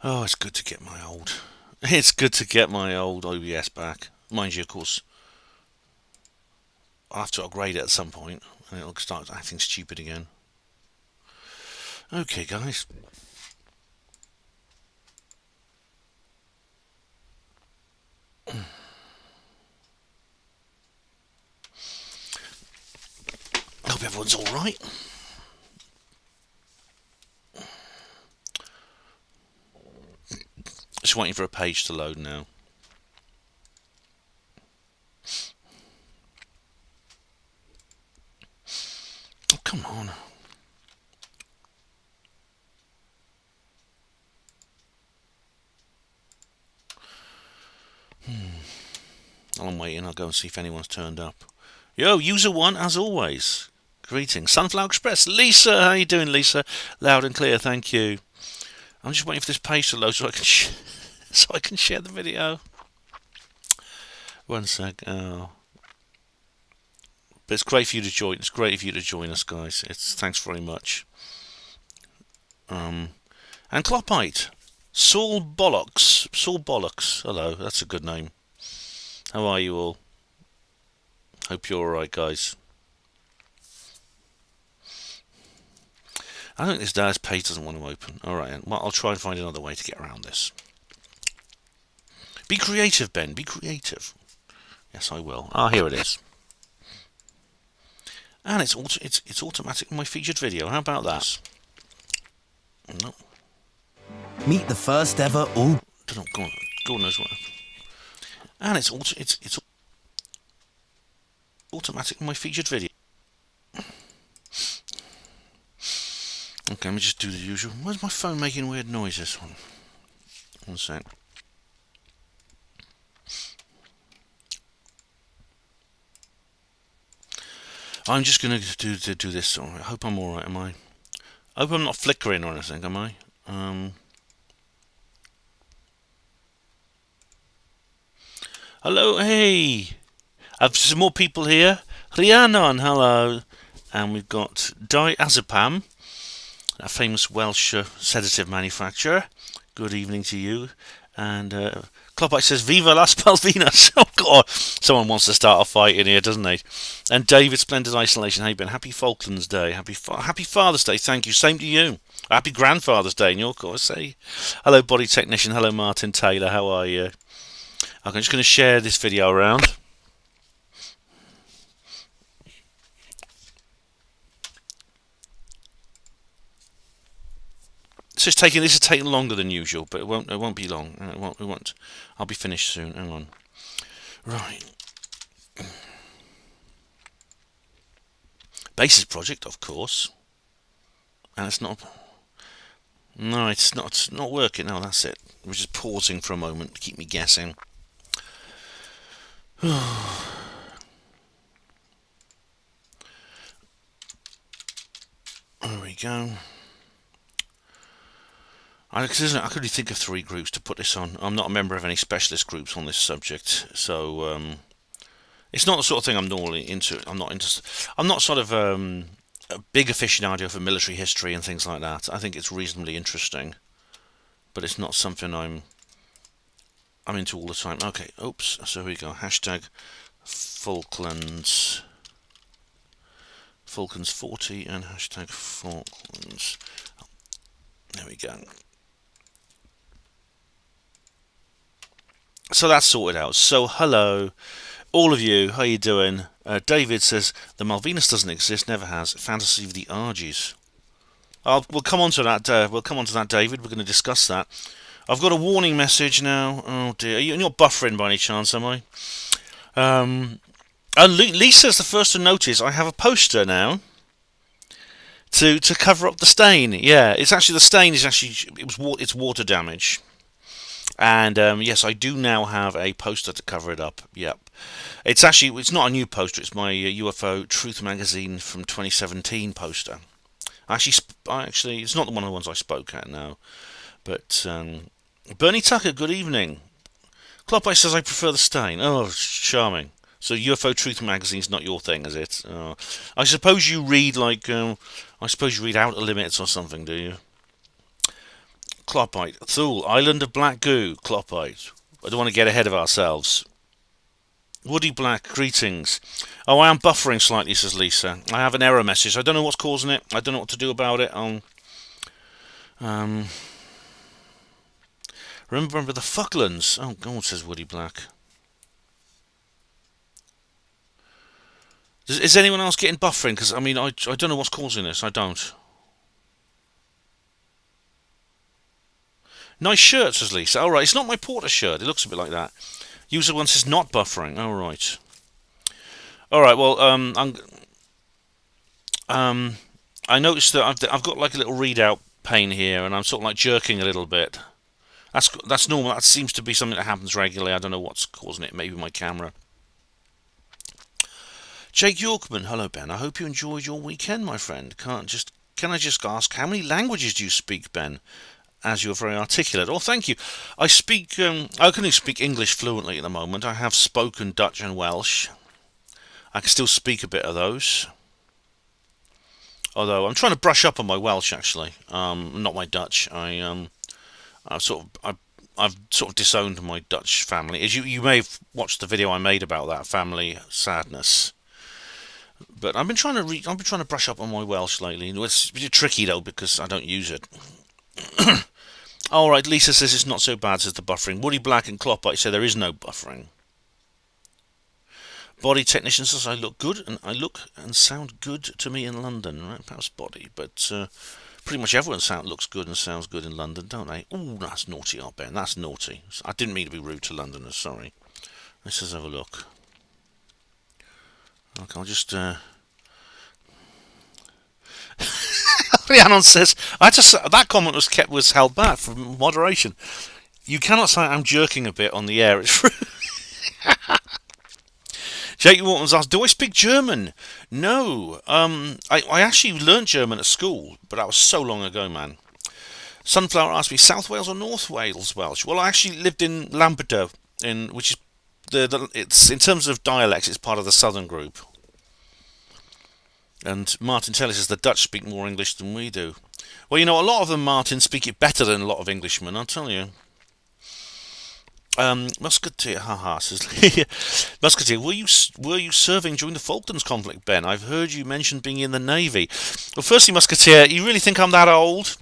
Oh, it's good to get my old. It's good to get my old OBS back. Mind you, of course, I'll have to upgrade it at some point, and it'll start acting stupid again. Okay, guys. Hope everyone's all right. Just waiting for a page to load now. Oh, come on. While I'm waiting, I'll go and see if anyone's turned up. Yo, user one, as always. Greetings. Sunflower Express. Lisa, how you doing, Lisa? Loud and clear, thank you. I'm just waiting for this page to load so I can so I can share the video. One sec. Oh. But it's great for you to join. It's great for you to join us, guys. Thanks very much. And Clopite, Saul Bollocks. Hello, that's a good name. How are you all? Hope you're all right, guys. I think this Daz page doesn't want to open. All right, well, I'll try and find another way to get around this. Be creative, Ben. Be creative. Yes, I will. Ah, here it is. And it's automatic in my featured video. How about that? No. Meet the first ever all. Don't know. God knows what. And it's automatic in my featured video. Okay, let me just do the usual. Where's my phone making weird noises? One sec. I'm just going to do this. I hope I'm alright, am I? I hope I'm not flickering or anything, am I? Hello, hey! I've some more people here. Rhiannon, hello. And we've got diazepam, a famous Welsh sedative manufacturer. Good evening to you. And Clopite says, Viva Las Palvinas. Oh, God. Someone wants to start a fight in here, doesn't they? And David, Splendid Isolation. How you been? Happy Falklands Day. Happy Father's Day. Thank you. Same to you. Happy Grandfather's Day in your course. Say hello, Body Technician. Hello, Martin Taylor. How are you? I'm just going to share this video around. So this is taking longer than usual, but it won't be long. It won't. I'll be finished soon. Hang on. Right. Basis project, of course. And it's not. No, it's not. It's not working. No, that's it. We're just pausing for a moment to keep me guessing. There we go. I could really think of 3 groups to put this on. I'm not a member of any specialist groups on this subject, so it's not the sort of thing I'm normally into. I'm not sort of a big aficionado for military history and things like that. I think it's reasonably interesting, but it's not something I'm into all the time. Okay, oops. So here we go. Hashtag Falklands 40 and hashtag Falklands. There we go. So that's sorted out. So hello, all of you. How you doing? David says the Malvinas doesn't exist, never has. Fantasy of the Argies. We'll come on to that. David. We're going to discuss that. I've got a warning message now. Oh dear, you're not buffering by any chance, am I? Lisa's the first to notice I have a poster now to cover up the stain. Yeah, it's actually the stain is it's water damage. And yes, I do now have a poster to cover it up. Yep. It's not a new poster. It's my UFO Truth magazine from 2017 poster. Actually, it's not one of the ones I spoke at now. But Bernie Tucker, good evening. Clopite says I prefer the stain. Oh, charming. So UFO Truth magazine's not your thing, is it? I suppose you read Outer Limits or something, do you? Cloppite. Thule, Island of Black Goo, Cloppite. I don't want to get ahead of ourselves. Woody Black, greetings. Oh, I am buffering slightly, says Lisa. I have an error message. I don't know what's causing it. I don't know what to do about it. Remember the Falklands. Oh, God, says Woody Black. Is anyone else getting buffering? Because, I mean, I don't know what's causing this. I don't. Nice shirt, says Lisa. All right, it's not my Porter shirt. It looks a bit like that. User one says not buffering. All right. All right. Well, I noticed that I've got like a little readout pane here, and I'm sort of like jerking a little bit. That's normal. That seems to be something that happens regularly. I don't know what's causing it. Maybe my camera. Jake Yorkman, hello Ben. I hope you enjoyed your weekend, my friend. Can I just ask, how many languages do you speak, Ben? As you're very articulate. Oh, thank you. I speak. I can only speak English fluently at the moment. I have spoken Dutch and Welsh. I can still speak a bit of those. Although I'm trying to brush up on my Welsh, actually. Not my Dutch. I've sort of disowned my Dutch family. As you may have watched the video I made about that family sadness. But I've been trying to brush up on my Welsh lately. It's a bit tricky though because I don't use it. Alright, Lisa says it's not so bad, says the buffering. Woody Black and Cloppite say there is no buffering. Body technician says I look good and I look and sound good to me in London. Right, perhaps body, but pretty much everyone looks good and sounds good in London, don't they? Oh, that's naughty, Ben. That's naughty. I didn't mean to be rude to Londoners, sorry. Let's just have a look. Okay, I'll just... Rhiannon says, that comment was held back from moderation. You cannot say I'm jerking a bit on the air. It's Jake Walton's asked, do I speak German? No. I actually learnt German at school, but that was so long ago, man. Sunflower asked me, South Wales or North Wales Welsh? Well, I actually lived in Lampeter, which is it's in terms of dialects, it's part of the Southern group. And Martin Telly says the Dutch speak more English than we do. Well, you know, a lot of them, Martin, speak it better than a lot of Englishmen, I'll tell you. Musketeer, haha, says Musketeer, were you serving during the Falklands conflict, Ben? I've heard you mention being in the Navy. Well, firstly, Musketeer, you really think I'm that old?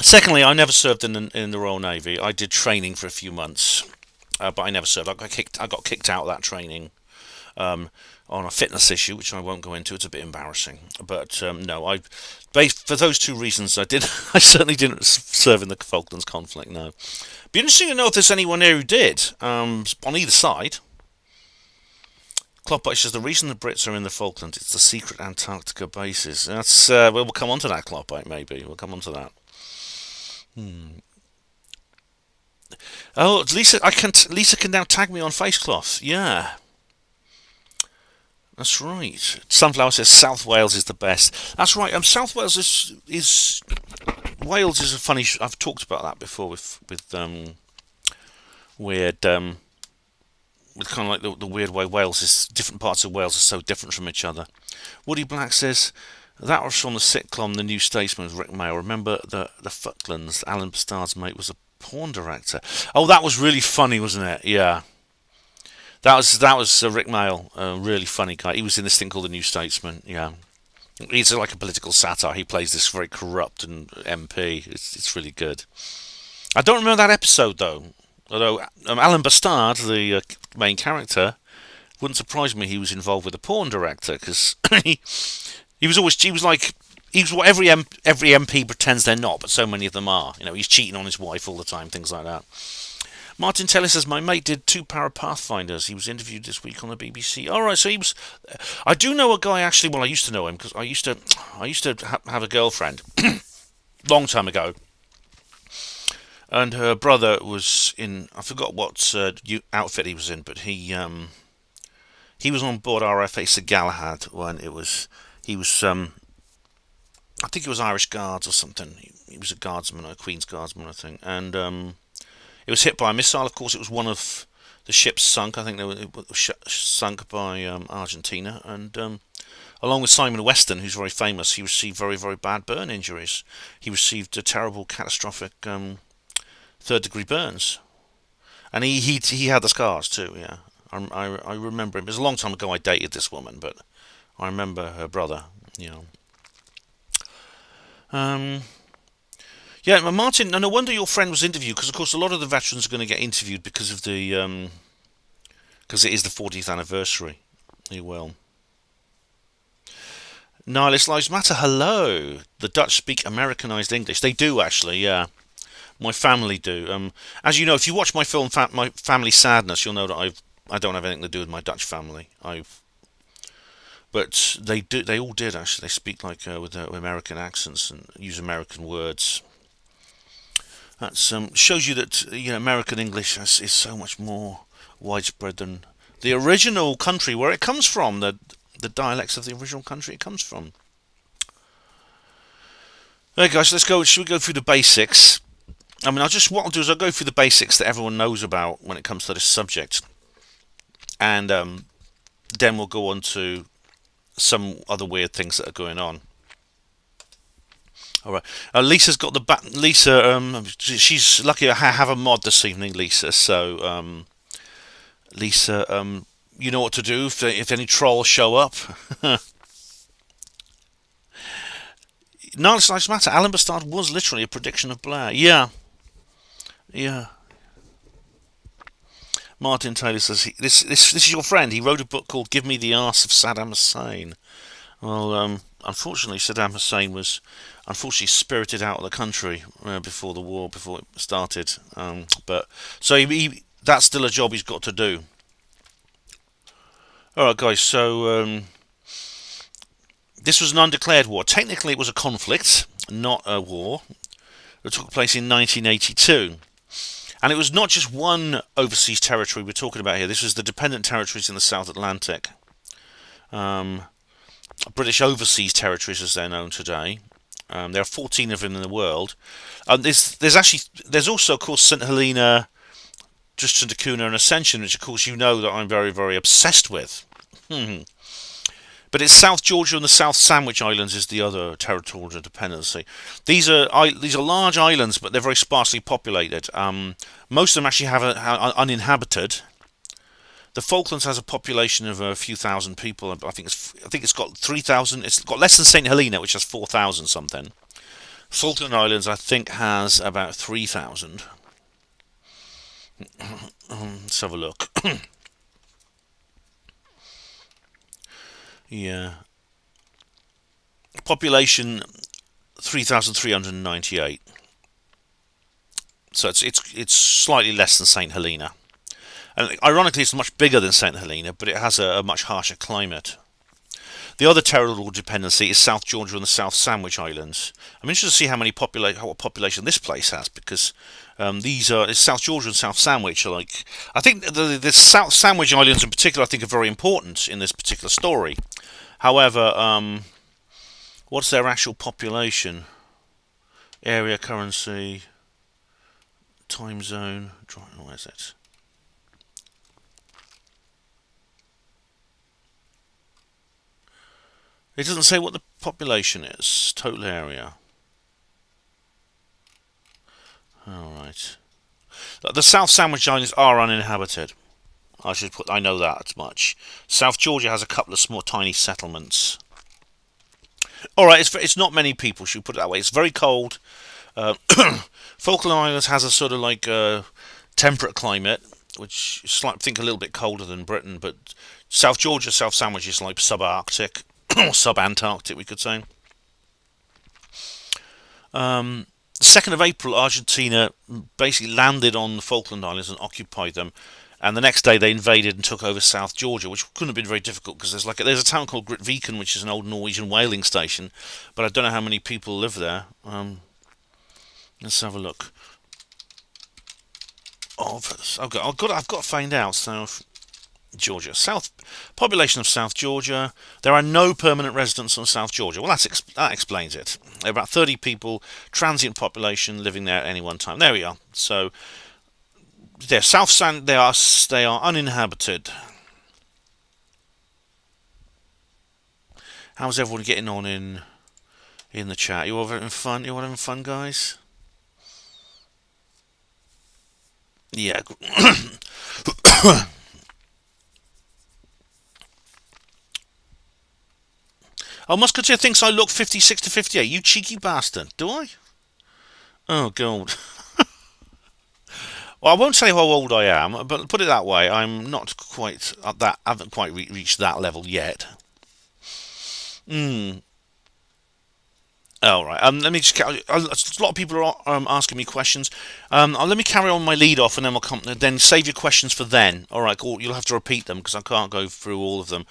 Secondly, I never served in the Royal Navy. I did training for a few months, but I never served. I got kicked out of that training. On a fitness issue, which I won't go into. It's a bit embarrassing, but no. For those two reasons, I certainly didn't serve in the Falklands conflict. No. Be interesting to know if there's anyone here who did. On either side. Cloppite says the reason the Brits are in the Falklands, it's the secret Antarctica bases. That's we'll come on to that, Cloppite. Maybe we'll come on to that. Oh, Lisa! Lisa can now tag me on Facecloth. Yeah. That's right. Sunflower says South Wales is the best. That's right. South Wales is Wales is a funny. I've talked about that before with weird with kind of like the weird way Wales is. Different parts of Wales are so different from each other. Woody Black says that was from the sitcom The New Statesman with Rick Mail. Remember the Falklands? Alan Bastard's mate was a porn director. Oh, that was really funny, wasn't it? Yeah. That was Rick Mail, a really funny guy. He was in this thing called The New Statesman. Yeah, he's like a political satire. He plays this very corrupt and MP. It's really good. I don't remember that episode though. Although Alan Bastard, the main character, wouldn't surprise me. He was involved with a porn director because he was what every MP pretends they're not, but so many of them are. You know, he's cheating on his wife all the time, things like that. Martin Telly says, my mate did 2 Para Pathfinders. He was interviewed this week on the BBC. Alright, so he was... I do know a guy, actually, well, I used to know him, because I used to have a girlfriend, long time ago, and her brother was in, I forgot what outfit he was in, but he was on board RFA Sir Galahad when he was, I think it was Irish Guards or something. He was a guardsman, a Queen's Guardsman, I think, and... it was hit by a missile. Of course, it was one of the ships sunk. I think it was sunk by Argentina. And along with Simon Weston, who's very famous. He received very, very bad burn injuries. He received a terrible, catastrophic third-degree burns, and he had the scars too. Yeah, I remember him. It was a long time ago. I dated this woman, but I remember her brother. You know. Yeah, Martin. No wonder your friend was interviewed, because of course a lot of the veterans are going to get interviewed because of the because it is the 40th anniversary. You will. Nihilist Lives Matter. Hello. The Dutch speak Americanized English. They do actually. Yeah, my family do. As you know, if you watch my film, My Family Sadness, you'll know that I don't have anything to do with my Dutch family. But they do. They all did actually. They speak like with American accents and use American words. That shows you that American English is so much more widespread than the original country where it comes from. The dialects of the original country it comes from. Okay, guys, let's go. Should we go through the basics? I mean, what I'll do is I'll go through the basics that everyone knows about when it comes to this subject, and then we'll go on to some other weird things that are going on. All right. Lisa's got Lisa. She's lucky to have a mod this evening, Lisa. So, Lisa, you know what to do if any trolls show up. Nice matter. Alan Bastard was literally a prediction of Blair. Yeah. Martin Taylor says this is your friend. He wrote a book called "Give Me the Arse of Saddam Hussein." Well, unfortunately, Saddam Hussein was spirited out of the country before it started. But so that's still a job he's got to do. All right, guys. So this was an undeclared war. Technically, it was a conflict, not a war. It took place in 1982. And it was not just one overseas territory we're talking about here. This was the dependent territories in the South Atlantic. British overseas territories, as they're known today. There are 14 of them in the world. There's also, of course, St Helena, Tristan da Cunha, and Ascension, which, of course, you know that I'm very, very obsessed with. But it's South Georgia and the South Sandwich Islands is the other territorial dependency. These are large islands, but they're very sparsely populated. Most of them actually are uninhabited. The Falklands has a population of a few thousand people. I think it's got 3,000. It's got less than St Helena, which has 4,000 something. Falkland Islands, I think, has about 3,000. Let's have a look. Yeah. Population 3,398. So it's slightly less than St Helena. And ironically, it's much bigger than St Helena, but it has a much harsher climate. The other territorial dependency is South Georgia and the South Sandwich Islands. I'm interested to see what population this place has, because South Georgia and South Sandwich are like. I think the South Sandwich Islands in particular, I think, are very important in this particular story. However, what's their actual population? Area, currency, time zone. Where is it? It doesn't say what the population is. Total area. Alright. The South Sandwich Islands are uninhabited. I know that much. South Georgia has a couple of small, tiny settlements. Alright, it's not many people, should we put it that way. It's very cold. Falkland Islands has a sort of like temperate climate, which is I think a little bit colder than Britain, but South Georgia, South Sandwich is like subarctic. Or sub-Antarctic, we could say. 2nd of April, Argentina basically landed on the Falkland Islands and occupied them. And the next day they invaded and took over South Georgia, which couldn't have been very difficult because there's a town called Grytviken, which is an old Norwegian whaling station, but I don't know how many people live there. Let's have a look. I've got to find out. South Georgia. Population of South Georgia. There are no permanent residents on South Georgia. Well, that explains it. There are about 30 people, transient population living there at any one time. There we are. So, they're they are uninhabited. How's everyone getting on in the chat? You all having fun? You all having fun, guys? Yeah. Oh, Musketeer thinks I look 56 to 58. You cheeky bastard. Do I? Oh, God. Well, I won't say how old I am, but put it that way, I'm not quite at that. I haven't quite reached that level yet. All right. Let me just. A lot of people are asking me questions. Let me carry on my lead off, and then we'll come. Then save your questions for then. All right. Cool. You'll have to repeat them because I can't go through all of them.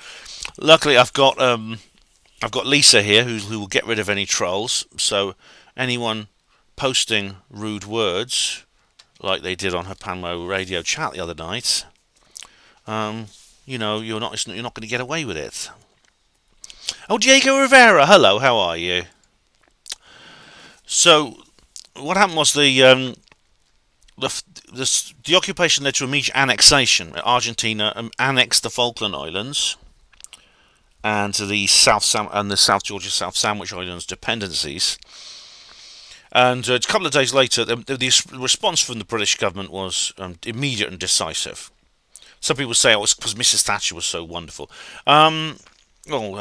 Luckily, I've got Lisa here who will get rid of any trolls. So anyone posting rude words like they did on her Panmo radio chat the other night, you're not going to get away with it. Oh, Diego Rivera, hello, how are you? So, what happened was the occupation led to immediate annexation. Argentina annexed the Falkland Islands and the South Georgia South Sandwich Islands dependencies. And a couple of days later, the response from the British government was immediate and decisive. Some people say it was because Mrs. Thatcher was so wonderful. I don't know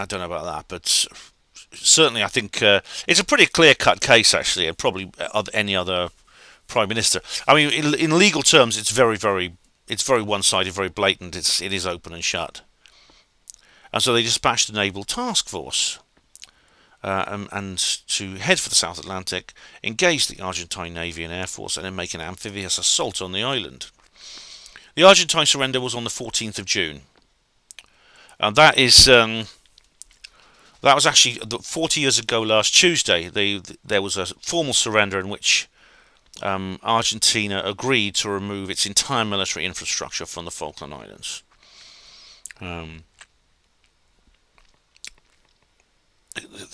about that, but certainly I think it's a pretty clear-cut case, actually, and probably of any other prime minister. I mean, in legal terms, it's very one-sided, very blatant. It is open and shut. And so they dispatched a naval task force. And to head for the South Atlantic, engage the Argentine Navy and Air Force, and then make an amphibious assault on the island. The Argentine surrender was on the 14th of June, and that was actually 40 years ago last Tuesday. There was a formal surrender in which Argentina agreed to remove its entire military infrastructure from the Falkland Islands.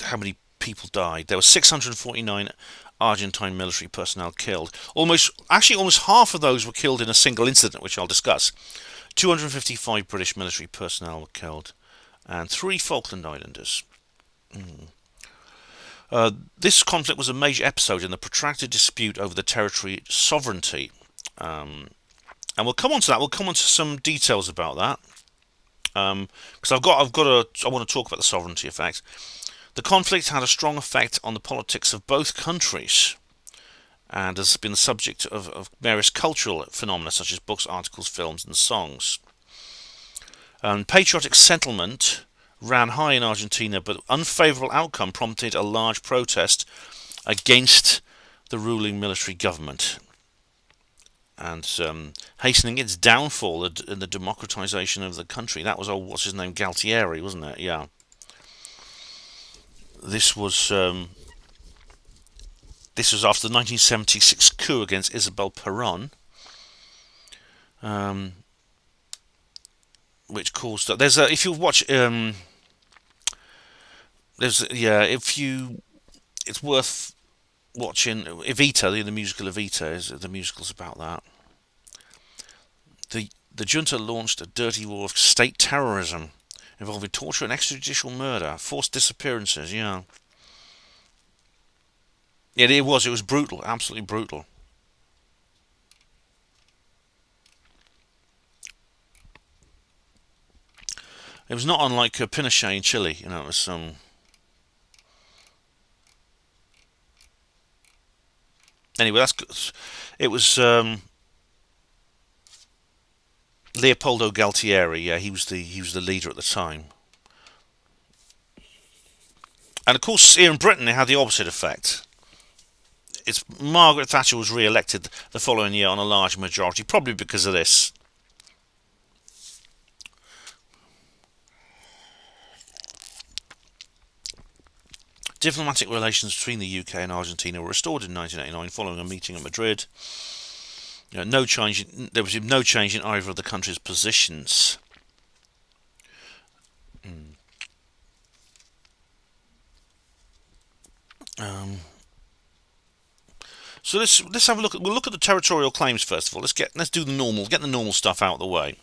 How many people died? There were 649 Argentine military personnel killed. Almost half of those were killed in a single incident, which I'll discuss. 255 British military personnel were killed, and 3 Falkland Islanders. This conflict was a major episode in the protracted dispute over the territory sovereignty, and we'll come on to that. We'll come on to some details about that, because I want to talk about the sovereignty effect. The conflict had a strong effect on the politics of both countries and has been the subject of various cultural phenomena such as books, articles, films and songs. Patriotic sentiment ran high in Argentina, but unfavourable outcome prompted a large protest against the ruling military government and hastening its downfall in the democratization of the country. That was what's his name, Galtieri, wasn't it? Yeah. This was after the 1976 coup against Isabel Perón, which caused. If you watch, it's worth watching Evita, the musical Evita. The musical's about that. The junta launched a dirty war of state terrorism, involving torture and extrajudicial murder, forced disappearances, yeah. Yeah, it was brutal, absolutely brutal. It was not unlike Pinochet in Chile, it was anyway, that's good. It was Leopoldo Galtieri, yeah, he was the leader at the time. And of course, here in Britain, it had the opposite effect. Margaret Thatcher was re-elected the following year on a large majority, probably because of this. Diplomatic relations between the UK and Argentina were restored in 1989 following a meeting at Madrid. There was no change in either of the countries' positions. So let's have a look. We'll look at the territorial claims first of all. Let's do get the normal stuff out of the way.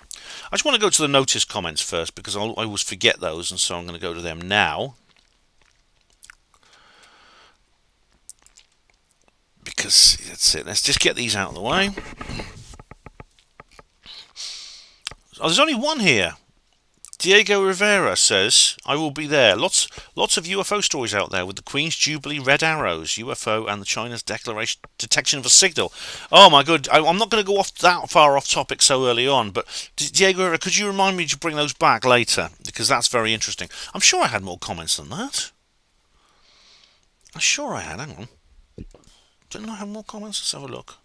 I just want to go to the notice comments first because I always forget those, and so I'm going to go to them now. Because that's it. Let's just get these out of the way. Oh, there's only one here. Diego Rivera says, I will be there. Lots of UFO stories out there with the Queen's Jubilee red arrows, UFO, and the China's declaration detection of a signal. Oh my god, I'm not going to go off that far off topic so early on, but Diego Rivera, could you remind me to bring those back later? Because that's very interesting. I'm sure I had more comments than that. I'm sure I had, hang on. Didn't I have more comments? Let's have a look.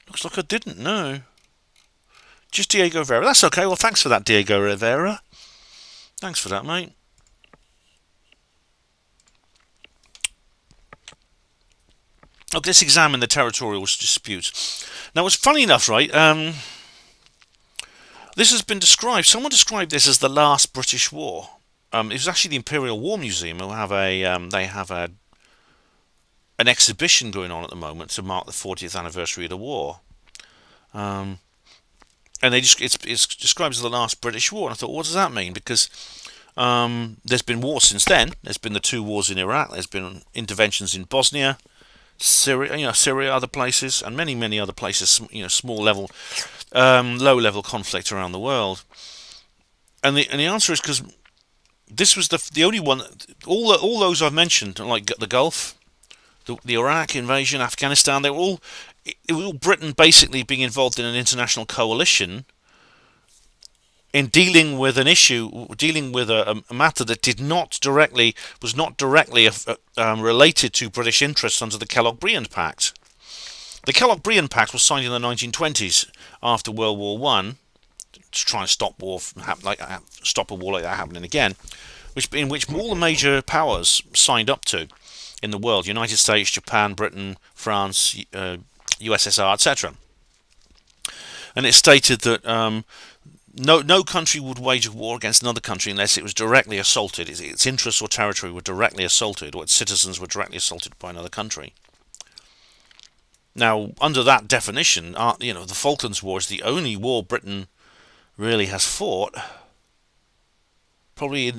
Looks like I didn't, no. Just Diego Rivera. That's okay. Well, thanks for that, Diego Rivera. Thanks for that, mate. Okay, let's examine the territorial disputes. Now, it's funny enough, right? This has been described. Someone described this as the last British war. It was actually the Imperial War Museum who have an exhibition going on at the moment to mark the 40th anniversary of the war. And it's described as the last British war. And I thought, what does that mean? Because there's been wars since then. There's been the 2 wars in Iraq. There's been interventions in Bosnia, Syria, other places, and many other places. Small level, low level conflict around the world. And the answer is because this was the only one. All those I've mentioned, like the Gulf, the Iraq invasion, Afghanistan, it was all Britain basically being involved in an international coalition in dealing with an issue, dealing with a matter that was not directly related to British interests under the Kellogg-Briand Pact. The Kellogg-Briand Pact was signed in the 1920s after World War One to try and stop a war like that happening again, in which all the major powers signed up to in the world: United States, Japan, Britain, France, USSR, etc. And it stated that no country would wage a war against another country unless it was directly assaulted. Its interests or territory were directly assaulted, or its citizens were directly assaulted by another country. Now, under that definition, the Falklands War is the only war Britain really has fought, probably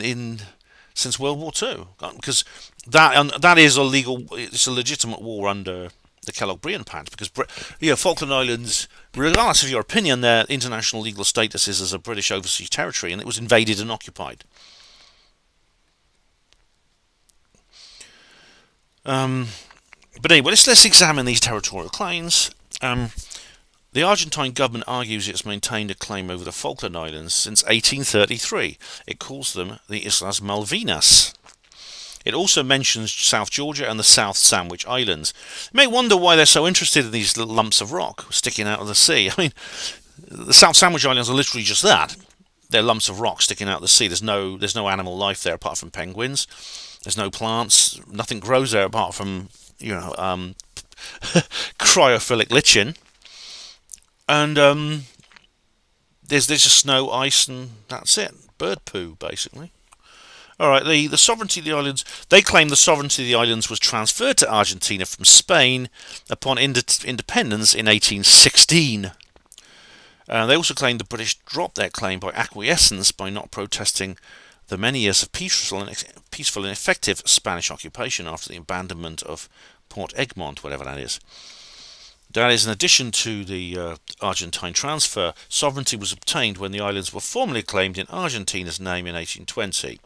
since World War II, because that is it's a legitimate war under the Kellogg-Briand Pact, because Falkland Islands, regardless of your opinion, their international legal status is as a British overseas territory, and it was invaded and occupied. But anyway, let's examine these territorial claims. The Argentine government argues it's maintained a claim over the Falkland Islands since 1833. It calls them the Islas Malvinas. It also mentions South Georgia and the South Sandwich Islands. You may wonder why they're so interested in these little lumps of rock sticking out of the sea. I mean, the South Sandwich Islands are literally just that. They're lumps of rock sticking out of the sea. There's no animal life there apart from penguins. There's no plants. Nothing grows there apart from cryophylic lichen. And there's just snow, ice, and that's it. Bird poo, basically. All right, the sovereignty of the islands. They claim the sovereignty of the islands was transferred to Argentina from Spain upon independence in 1816. They also claim the British dropped their claim by acquiescence by not protesting the many years of peaceful and effective Spanish occupation after the abandonment of Port Egmont, whatever that is. That is, in addition to the Argentine transfer, sovereignty was obtained when the islands were formally claimed in Argentina's name in 1820.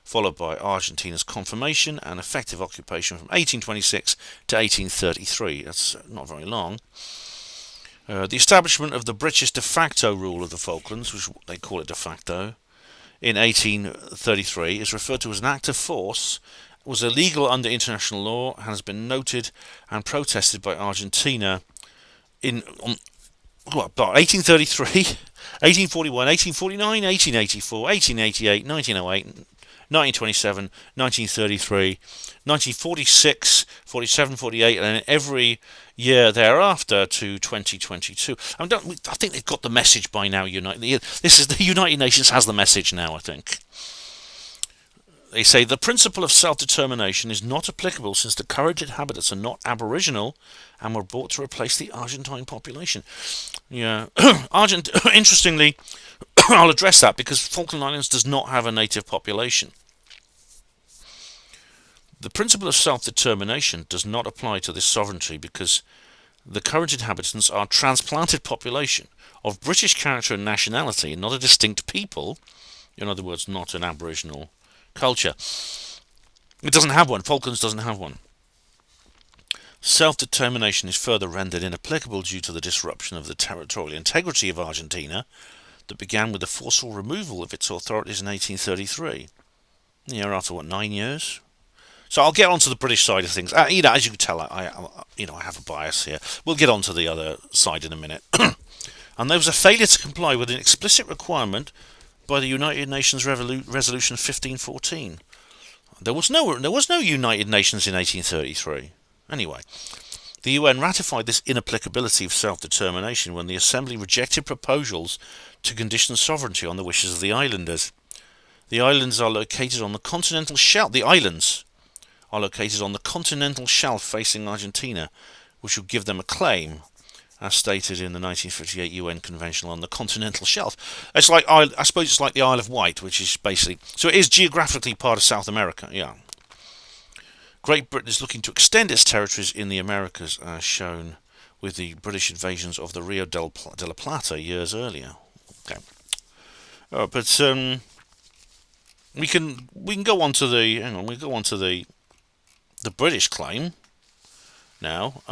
Followed by Argentina's confirmation and effective occupation from 1826 to 1833. That's not very long. The establishment of the British de facto rule of the Falklands, which they call it de facto, in 1833 is referred to as an act of force, was illegal under international law, and has been noted and protested by Argentina in 1833, 1841, 1849, 1884, 1888, 1908, 1927, 1933, 1946, 47, 48, and then every year thereafter to 2022. I think they've got the message by now. The United Nations has the message now, I think. They say the principle of self-determination is not applicable since the current inhabitants are not Aboriginal and were brought to replace the Argentine population. Yeah, interestingly, I'll address that because Falkland Islands does not have a native population. The principle of self-determination does not apply to this sovereignty because the current inhabitants are a transplanted population of British character and nationality and not a distinct people, in other words, not an Aboriginal culture. It doesn't have one. Falklands doesn't have one. Self-determination is further rendered inapplicable due to the disruption of the territorial integrity of Argentina that began with the forceful removal of its authorities in 1833. After 9 years? So I'll get onto the British side of things. As you can tell, I have a bias here. We'll get onto the other side in a minute. And there was a failure to comply with an explicit requirement by the United Nations Resolution 1514. There was no United Nations in 1833. Anyway, the UN ratified this inapplicability of self-determination when the Assembly rejected proposals to condition sovereignty on the wishes of the islanders. The islands are located on the continental shelf. Facing Argentina, which would give them a claim, as stated in the 1958 UN Convention on the Continental Shelf. It's like, I suppose it's like the Isle of Wight, which is basically... So it is geographically part of South America, yeah. Great Britain is looking to extend its territories in the Americas, as shown with the British invasions of the Rio de la Plata years earlier. Okay. We can go on to the British claim now.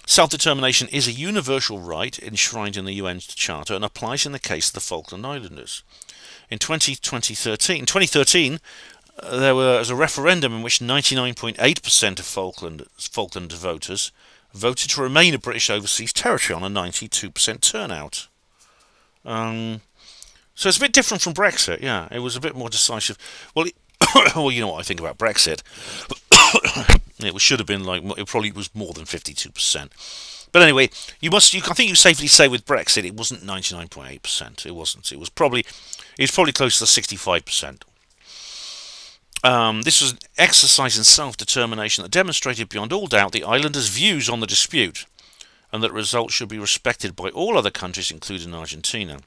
Self-determination is a universal right enshrined in the UN Charter and applies in the case of the Falkland Islanders. In 2013, there was a referendum in which 99.8% of Falkland voters voted to remain a British overseas territory on a 92% turnout. So it's a bit different from Brexit. Yeah, it was a bit more decisive. Well, well, you know what I think about Brexit. It should have been it probably was more than 52%. But anyway, I think you safely say with Brexit it wasn't 99.8%. It wasn't. It was probably close to 65%. This was an exercise in self-determination that demonstrated beyond all doubt the islanders' views on the dispute, and that results should be respected by all other countries, including Argentina.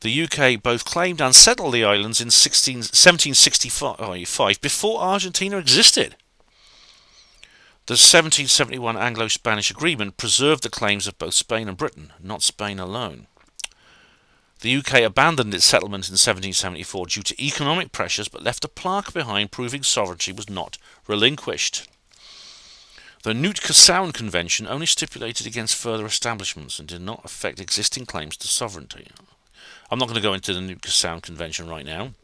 The UK both claimed and settled the islands in 1765 before Argentina existed. The 1771 Anglo-Spanish Agreement preserved the claims of both Spain and Britain, not Spain alone. The UK abandoned its settlement in 1774 due to economic pressures, but left a plaque behind proving sovereignty was not relinquished. The Nootka Sound Convention only stipulated against further establishments and did not affect existing claims to sovereignty. I'm not going to go into the Nootka Sound Convention right now.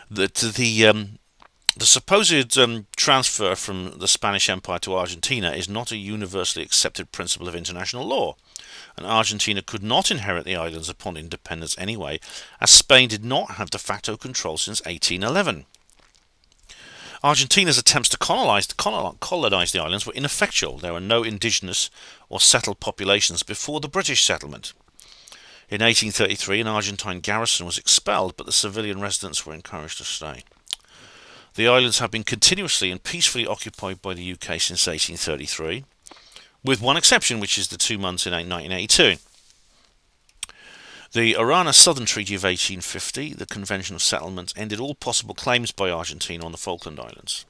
The supposed transfer from the Spanish Empire to Argentina is not a universally accepted principle of international law, and Argentina could not inherit the islands upon independence anyway, as Spain did not have de facto control since 1811. Argentina's attempts to colonize the islands were ineffectual. There were no indigenous or settled populations before the British settlement. In 1833, an Argentine garrison was expelled, but the civilian residents were encouraged to stay. The islands have been continuously and peacefully occupied by the UK since 1833, with one exception, which is the 2 months in 1982. The Arana Southern Treaty of 1850, the Convention of Settlements, ended all possible claims by Argentina on the Falkland Islands.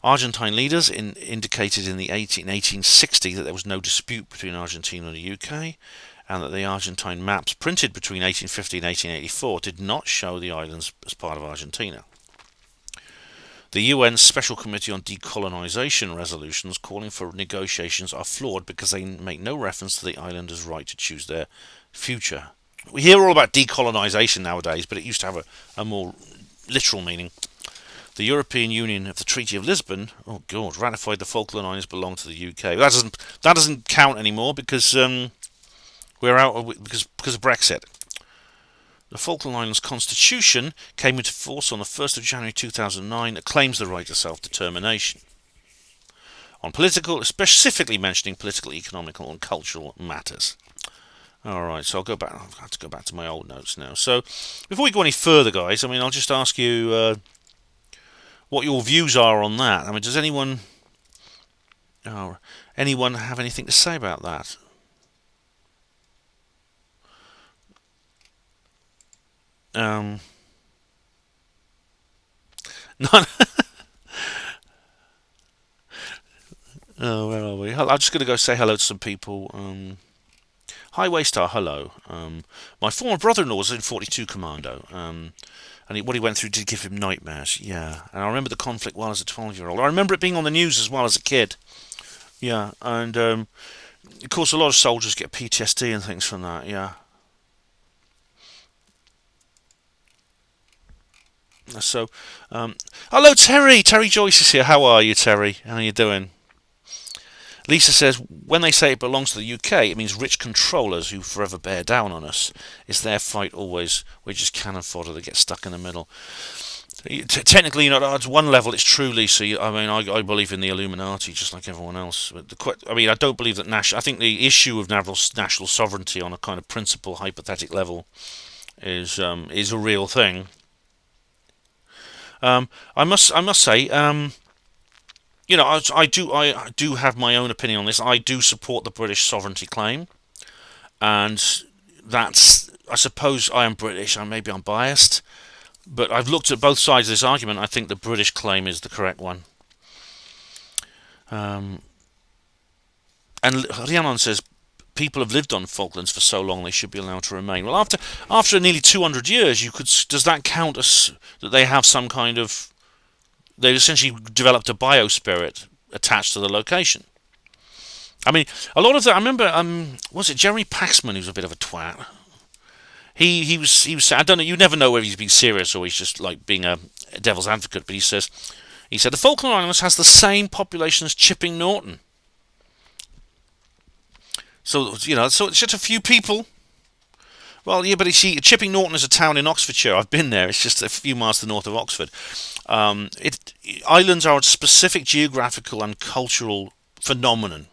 Argentine leaders indicated in 1860 that there was no dispute between Argentina and the UK, and that the Argentine maps printed between 1850 and 1884 did not show the islands as part of Argentina. The UN Special Committee on Decolonisation resolutions calling for negotiations are flawed because they make no reference to the islanders' right to choose their future. We hear all about decolonisation nowadays, but it used to have a more literal meaning. The European Union of the Treaty of Lisbon, ratified the Falkland Islands belong to the UK. That doesn't count anymore because we're out because of Brexit. The Falkland Islands Constitution came into force on the 1st of January 2009. It claims the right to self-determination on political, specifically mentioning political, economical and cultural matters. All right, so I'll go back. I'll have to go back to my old notes now. So, before we go any further, guys, I mean, I'll just ask you what your views are on that. I mean, does anyone have anything to say about that? None. Oh, where are we? I'm just going to go say hello to some people. Highway Star, hello. My former brother-in-law was in 42 Commando, and what he went through did give him nightmares. Yeah, and I remember the conflict while as a 12-year-old. I remember it being on the news as well as a kid. Yeah, and of course a lot of soldiers get PTSD and things from that. Yeah. So, hello Terry. Terry Joyce is here. How are you, Terry? How are you doing? Lisa says, when they say it belongs to the UK, it means rich controllers who forever bear down on us. It's their fight always. We're just cannon fodder that gets stuck in the middle. Technically, at one level, it's true, Lisa. I mean, I believe in the Illuminati just like everyone else. I mean, I don't believe that I think the issue of national sovereignty on a kind of principle, hypothetic level is a real thing. I must say, I do have my own opinion on this. I do support the British sovereignty claim, and I suppose I am British. Maybe I'm biased, but I've looked at both sides of this argument. I think the British claim is the correct one. And Rhiannon says people have lived on Falklands for so long they should be allowed to remain. Well, after nearly 200 years, does that count as that they have some kind of they've essentially developed a biospirit attached to the location? I mean, a lot of that. I remember, was it Jeremy Paxman who's a bit of a twat? He was. I don't know. You never know whether he's being serious or he's just like being a devil's advocate. But he said the Falkland Islands has the same population as Chipping Norton. So so it's just a few people. Well, yeah, but you see, Chipping Norton is a town in Oxfordshire. I've been there. It's just a few miles to the north of Oxford. Islands are a specific geographical and cultural phenomenon.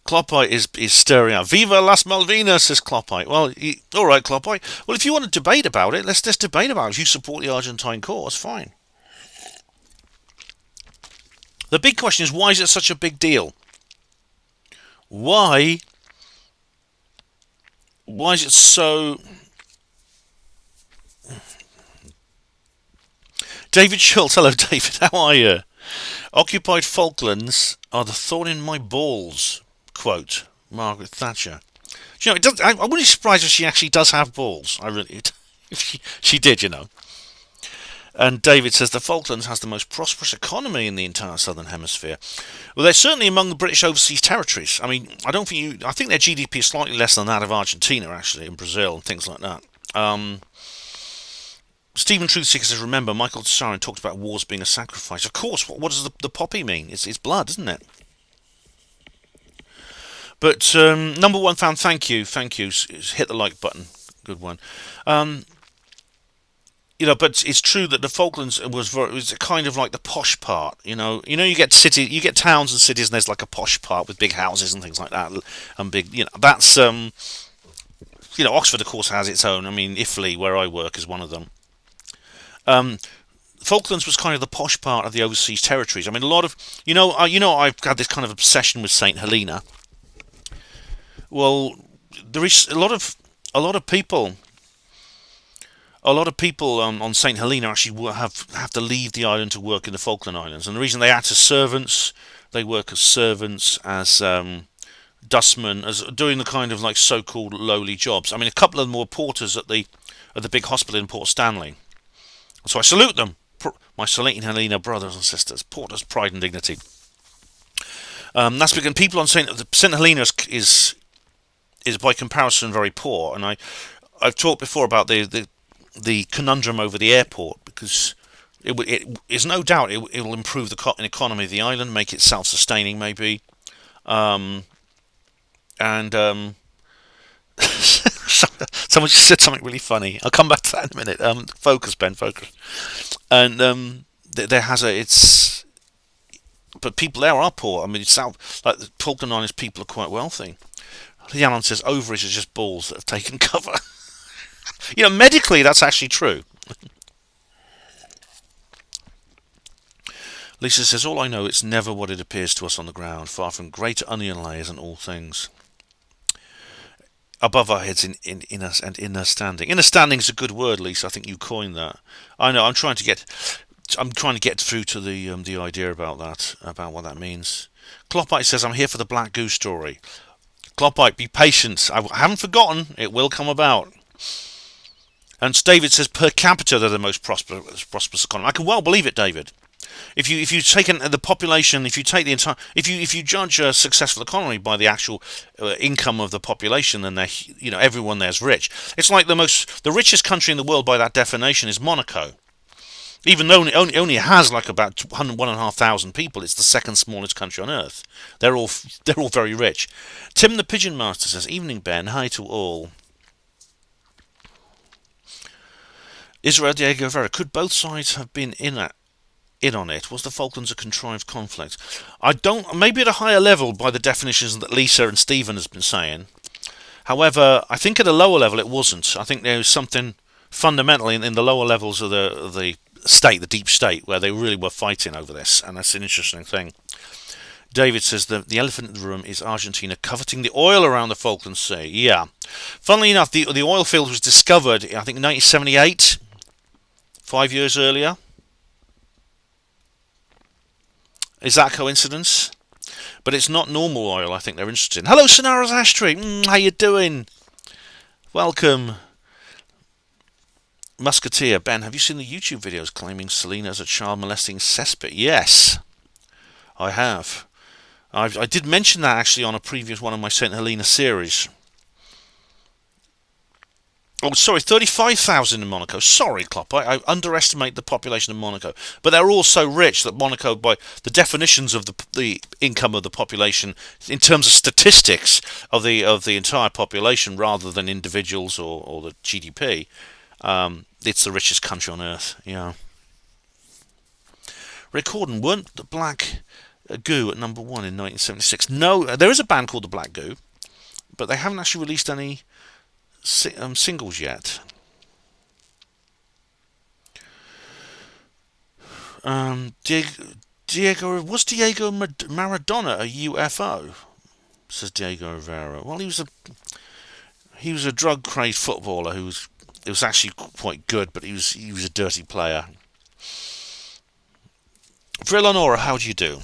Kloppite is stirring up. Viva las Malvinas, says Kloppite. Well, all right, Kloppite. Well, if you want to debate about it, let's just debate about it. If you support the Argentine cause, fine. The big question is, why is it such a big deal? Why is it so... David Schultz, hello David, how are you? Occupied Falklands are the thorn in my balls, quote Margaret Thatcher. I wouldn't be surprised if she actually does have balls. I really, if she did, And David says the Falklands has the most prosperous economy in the entire southern hemisphere. Well, they're certainly among the British overseas territories. I mean, I think their GDP is slightly less than that of Argentina, actually, and Brazil and things like that. Stephen Truthseeker says, remember, Michael Tsarin talked about wars being a sacrifice. Of course, what does the poppy mean? It's blood, isn't it? But number one fan, thank you. Hit the like button. Good one. But it's true that the Falklands was kind of like the posh part. You get towns and cities, and there's like a posh part with big houses and things like that, and big. That's Oxford, of course, has its own. I mean, Iffley, where I work, is one of them. Falklands was kind of the posh part of the overseas territories. I mean, a lot of I've had this kind of obsession with St Helena. Well, there is a lot of people. A lot of people on St Helena actually have to leave the island to work in the Falkland Islands, and the reason they act as servants, they work as servants, as dustmen, as doing the kind of like so-called lowly jobs. I mean, a couple of them were porters at the big hospital in Port Stanley. So I salute them, my St Helena brothers and sisters. Porters, pride and dignity. That's because people on St Helena is by comparison very poor, and I've talked before about the conundrum over the airport, because it is no doubt it will improve the economy of the island, make it self-sustaining maybe, and someone just said something really funny. I'll come back to that in a minute. Focus, Ben, focus. And but people there are poor. I mean, like the Falkland Islands people are quite wealthy. Yanon says ovaries are just balls that have taken cover. Medically that's actually true. Lisa says, all I know, it's never what it appears to us on the ground, far from great onion layers and all things. Above our heads in us and inner standing. Inner standing is a good word, Lisa. I think you coined that. I know. I'm trying to get through to the idea about that, about what that means. Cloppite says, I'm here for the Black Goo story. Cloppite, be patient. I haven't forgotten. It will come about. And David says, per capita, they're the most prosperous economy. I can well believe it, David. If you take the population, if you take the entire, if you judge a successful economy by the actual income of the population, then everyone there's rich. It's like the richest country in the world by that definition is Monaco. Even though it only has like about 1,500 people, it's the second smallest country on earth. They're all very rich. Tim the Pigeon Master says, evening Ben, hi to all. Israel Diego Vera, could both sides have been in on it? Was the Falklands a contrived conflict? I don't. Maybe at a higher level by the definitions that Lisa and Stephen has been saying. However, I think at a lower level it wasn't. I think there was something fundamental in the lower levels of the state, the deep state, where they really were fighting over this, and that's an interesting thing. David says the elephant in the room is Argentina coveting the oil around the Falkland Sea. Yeah. Funnily enough, the oil field was discovered, I think, in 1978, 5 years earlier. Is that coincidence? But it's not normal oil, I think they're interested in. Hello, Sonaras Ashtree. How you doing? Welcome. Musketeer. Ben, have you seen the YouTube videos claiming Selena as a child molesting cesspit? Yes, I have. I did mention that actually on a previous one of my St. Helena series. Oh, sorry, 35,000 in Monaco. Sorry, Klopp, I underestimate the population of Monaco. But they're all so rich that Monaco, by the definitions of the income of the population, in terms of statistics of the entire population, rather than individuals or the GDP, it's the richest country on earth. Yeah. Rick Horden, weren't the Black Goo at number 1 in 1976? No, there is a band called the Black Goo, but they haven't actually released any singles yet. Diego, was Diego Maradona a UFO? Says Diego Rivera. Well, he was a drug crazed footballer who was actually quite good, but he was a dirty player. For Eleonora, how do you do?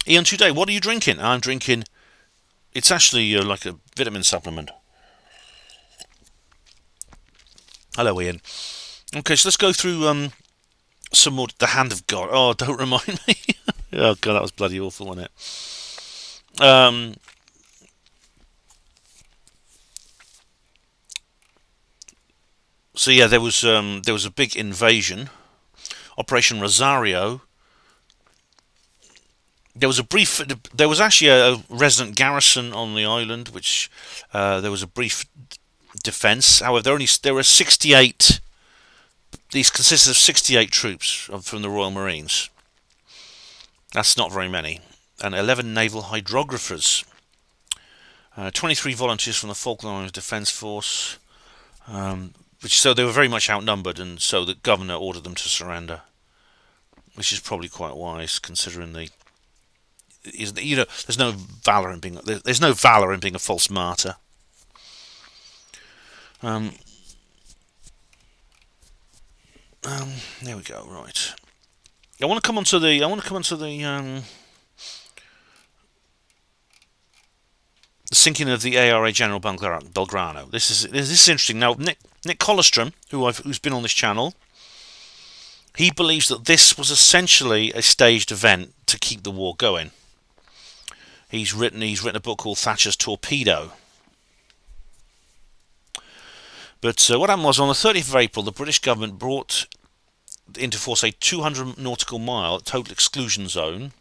Ian, today, what are you drinking? I'm drinking. It's actually like a vitamin supplement. Hello, Ian. Okay, so let's go through some more. The Hand of God. Oh, don't remind me. Oh, God, that was bloody awful, wasn't it? So, yeah, there was a big invasion. Operation Rosario. There was actually a resident garrison on the island, which there was a brief defence. However, there were 68. These consisted of 68 troops from the Royal Marines. That's not very many. And 11 naval hydrographers. 23 volunteers from the Falklands Defence Force. So they were very much outnumbered, and so the governor ordered them to surrender, which is probably quite wise, considering there's no valor in being a false martyr. There we go. Right. I want to come on to the sinking of the ARA General Belgrano. This is interesting. Now, Nick Colostrum, who's been on this channel, he believes that this was essentially a staged event to keep the war going. He's written a book called Thatcher's Torpedo. But what happened was, on the 30th of April, the British government brought into force a 200 nautical mile total exclusion zone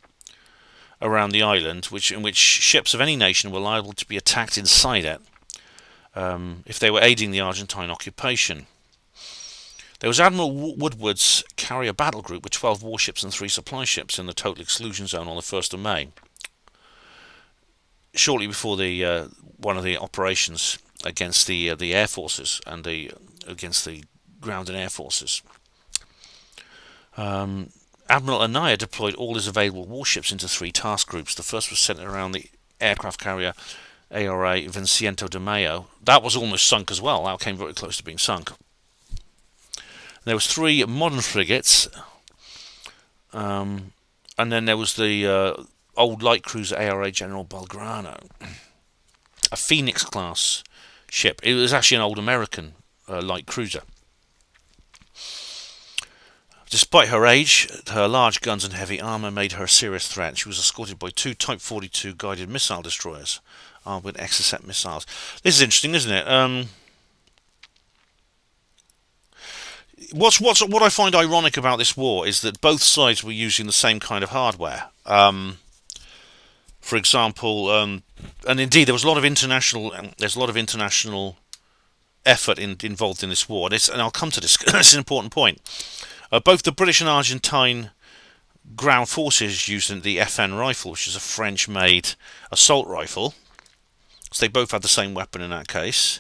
around the island, in which ships of any nation were liable to be attacked inside it if they were aiding the Argentine occupation. There was Admiral Woodward's carrier battle group with 12 warships and 3 supply ships in the total exclusion zone on the 1st of May. shortly before the one of the operations against the air forces and against the ground and air forces. Admiral Anaya deployed all his available warships into 3 task groups. The first was centered around the aircraft carrier ARA Vincento de Mayo. That was almost sunk as well. That came very close to being sunk. There was 3 modern frigates, and then there was the old light cruiser ARA General Belgrano, a Phoenix class ship. It was actually an old American light cruiser. Despite her age, her large guns and heavy armour made her a serious threat. She was escorted by 2 Type 42 guided missile destroyers armed with Exocet missiles. This is interesting, isn't it? What I find ironic about this war is that both sides were using the same kind of hardware. For example, and indeed there was a lot of international. There's a lot of international effort involved in this war, and I'll come to this. It's an important point. Both the British and Argentine ground forces used the FN rifle, which is a French-made assault rifle. So they both had the same weapon in that case.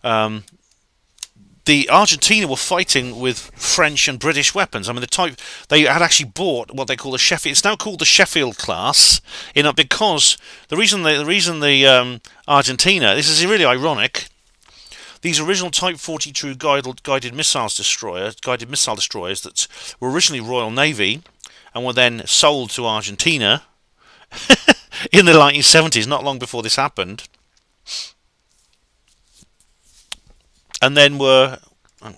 The Argentina were fighting with French and British weapons. I mean, they had actually bought what they call the Sheffield. It's now called the Sheffield class, because the reason the Argentina. This is really ironic. These original Type 42 guided missile destroyers that were originally Royal Navy and were then sold to Argentina in the 1970s, not long before this happened, and then were they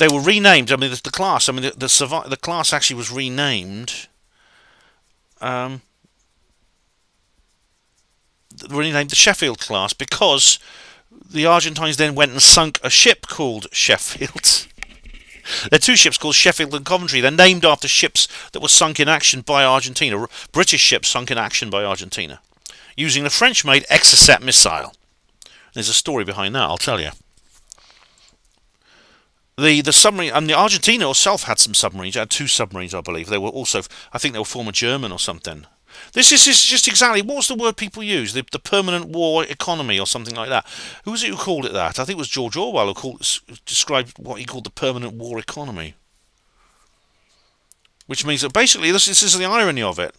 were renamed. I mean, the class. I mean, the class actually was renamed. Renamed the Sheffield class because the Argentines then went and sunk a ship called Sheffield. There are 2 ships called Sheffield and Coventry. They're named after ships that were sunk in action by Argentina, British ships sunk in action by Argentina, using the French-made Exocet missile. There's a story behind that, I'll tell you. The submarine, and the Argentina itself had some submarines. It had 2 submarines, I believe. They were also, I think they were former German or something. This is just exactly, what's the word people use? The permanent war economy or something like that. Who was it who called it that? I think it was George Orwell who described what he called the permanent war economy. Which means that basically, this is the irony of it.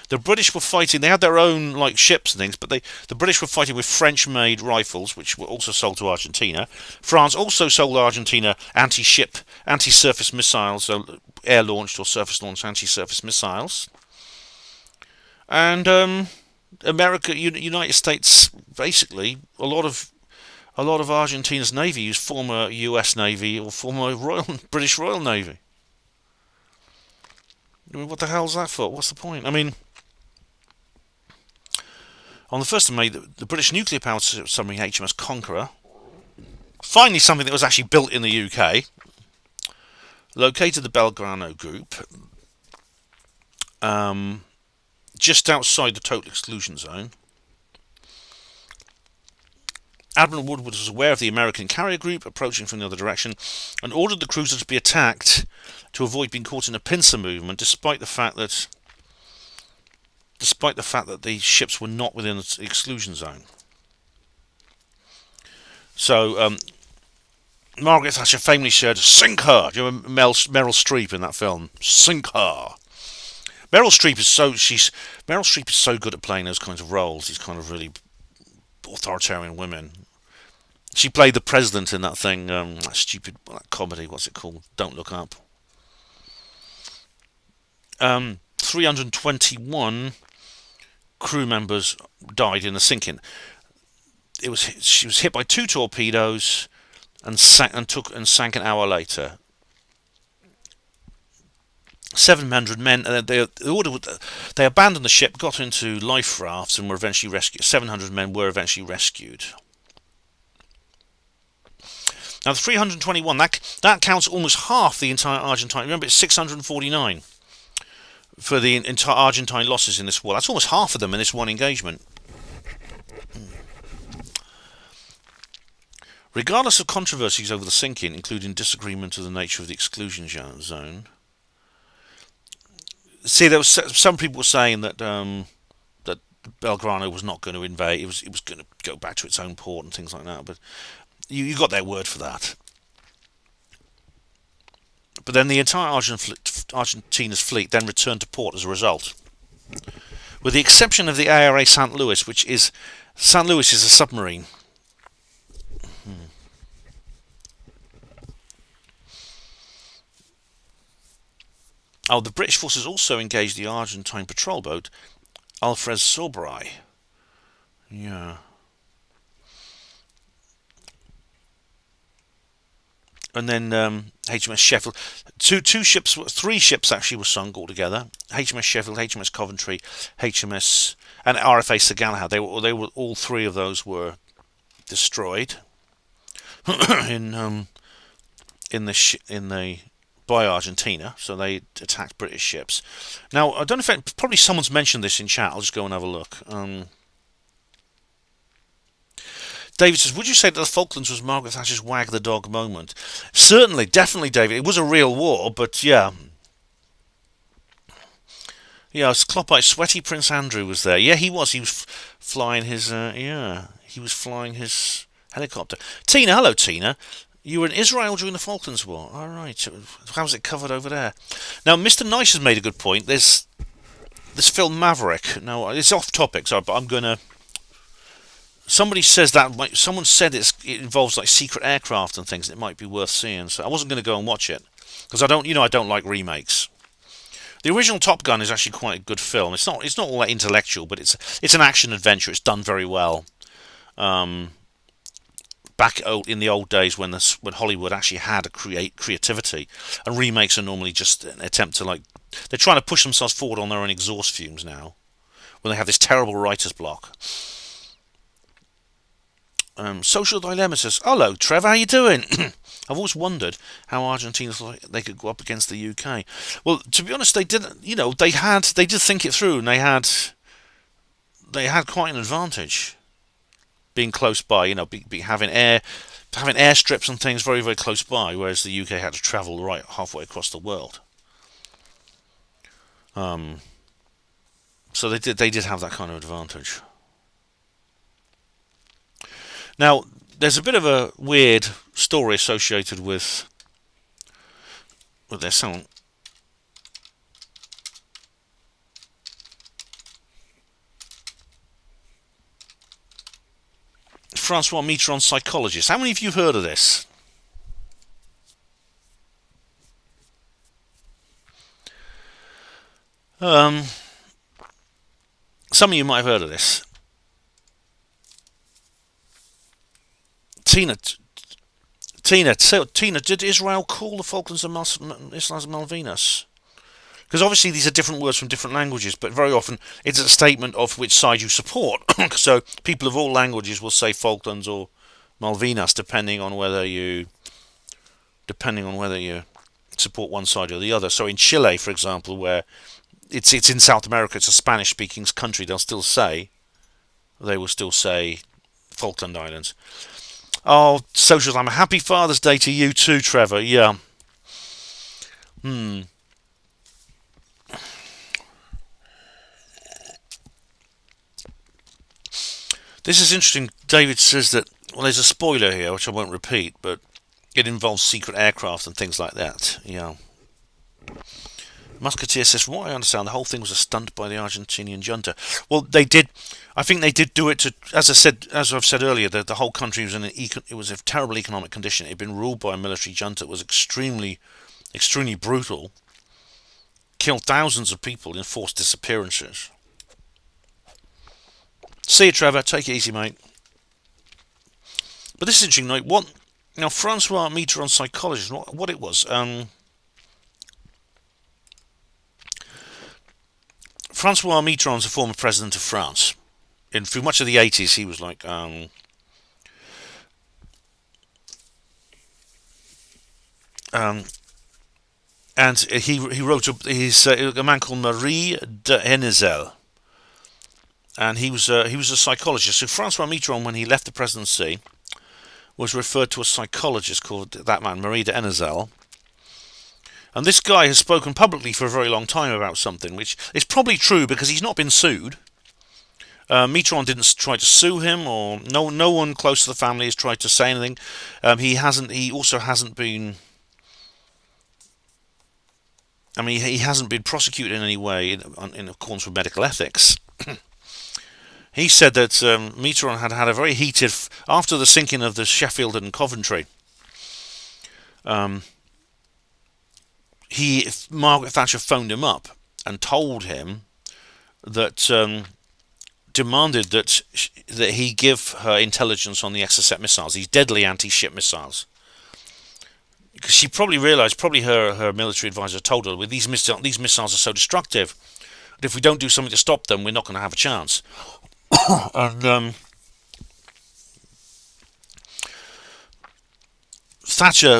The British were fighting, they had their own ships and things, but the British were fighting with French-made rifles, which were also sold to Argentina. France also sold Argentina anti-ship, anti-surface missiles, so air-launched or surface-launched anti-surface missiles. And America, United States, basically, a lot of Argentina's navy used former U.S. Navy or former British Royal Navy. I mean, what the hell's that for? What's the point? I mean, on the 1st of May, the British nuclear-powered submarine HMS Conqueror, finally something that was actually built in the UK, located the Belgrano group, just outside the total exclusion zone. Admiral Woodward was aware of the American carrier group approaching from the other direction and ordered the cruiser to be attacked to avoid being caught in a pincer movement, despite the fact that the ships were not within the exclusion zone. So Margaret Thatcher famously said, "Sink her." Do you remember Meryl Streep in that film? Sink her. Meryl Streep is so good at playing those kinds of roles. These kind of really authoritarian women. She played the president in that thing, that stupid comedy. What's it called? Don't Look Up. 321 crew members died in the sinking. She was hit by 2 torpedoes and sank an hour later. 700 men. They abandoned the ship, got into life rafts, and were eventually rescued. 700 men were eventually rescued. Now, the 321 that counts almost half the entire Argentine. Remember, it's 649 for the entire Argentine losses in this war. That's almost half of them in this one engagement. Regardless of controversies over the sinking, including disagreement of the nature of the exclusion zone, see, there was some people were saying that that Belgrano was not going to invade. It was going to go back to its own port and things like that. But you got their word for that. But then the entire Argentina's fleet then returned to port as a result, with the exception of the ARA St. Louis, which is St. Louis is a submarine. Oh, the British forces also engaged the Argentine patrol boat Alfred Sobrai. Yeah. And then HMS Sheffield. Three ships actually were sunk altogether. HMS Sheffield, HMS Coventry, HMS and RFA Sir Galahad. They were all three of those were destroyed in the by Argentina, so they attacked British ships. Now, I don't know if probably someone's mentioned this in chat. I'll just go and have a look. David says, would you say that the Falklands was Margaret Thatcher's wag the dog moment? Certainly, definitely, David. It was a real war, but yeah. Yeah, Kloppite, sweaty Prince Andrew was there. Yeah, he was. He was flying his, he was flying his helicopter. Tina, hello, Tina. You were in Israel during the Falklands War. All right. How's it covered over there? Now, Mr. Nice has made a good point. There's this film Maverick. Now, it's off topic, sorry, but I'm going to... Somebody says that... Someone said it involves like secret aircraft and things. And it might be worth seeing. So I wasn't going to go and watch it. Because I don't like remakes. The original Top Gun is actually quite a good film. It's not all that intellectual, but it's an action adventure. It's done very well. Back in the old days when Hollywood actually had a creativity, and remakes are normally just an attempt to they're trying to push themselves forward on their own exhaust fumes now, when they have this terrible writer's block. Social Dilemma says, hello Trevor, how you doing? I've always wondered how Argentina thought they could go up against the UK. Well, to be honest, they didn't. They did think it through, and they had quite an advantage. Being close by, having airstrips and things very, very close by, whereas the UK had to travel right halfway across the world. So they did have that kind of advantage. Now, there's a bit of a weird story associated with their song. Francois Mitterrand, psychologist. How many of you have heard of this? Some of you might have heard of this. Tina, did Israel call the Falklands and Malvinas? Because obviously these are different words from different languages, but very often it's a statement of which side you support. So people of all languages will say Falklands or Malvinas, depending on whether you support one side or the other. So in Chile, for example, where it's in South America, it's a Spanish-speaking country, they will still say Falkland Islands. Oh, socials! I'm a happy Father's Day to you too, Trevor. Yeah. This is interesting. David says that, well, there's a spoiler here, which I won't repeat, but it involves secret aircraft and things like that. Yeah. Musketeer says, from what I understand, the whole thing was a stunt by the Argentinian junta. Well, they did. I think they did do it to, as I've said earlier, the whole country was it was a terrible economic condition. It had been ruled by a military junta. It was extremely, extremely brutal. Killed thousands of people in forced disappearances. See you, Trevor. Take it easy, mate. But this is interesting. Now, Francois Mitterrand, psychologist, what it was. Francois Mitterrand's a former president of France. Through much of the 80s, he was like... and he wrote a man called Marie de Hennezel. And he was a psychologist. So Francois Mitterrand, when he left the presidency, was referred to a psychologist called that man, Marie de Hennezel. And this guy has spoken publicly for a very long time about something, which is probably true because he's not been sued. Mitron didn't try to sue him, or no one close to the family has tried to say anything. He also hasn't been. I mean, he hasn't been prosecuted in any way in accordance with medical ethics. He said that Mitron had a very heated after the sinking of the Sheffield and Coventry. Margaret Thatcher phoned him up and told him that demanded that he give her intelligence on the Exocet missiles, these deadly anti-ship missiles. Because she probably realised, her military advisor told her, with these missiles are so destructive that if we don't do something to stop them, we're not going to have a chance. And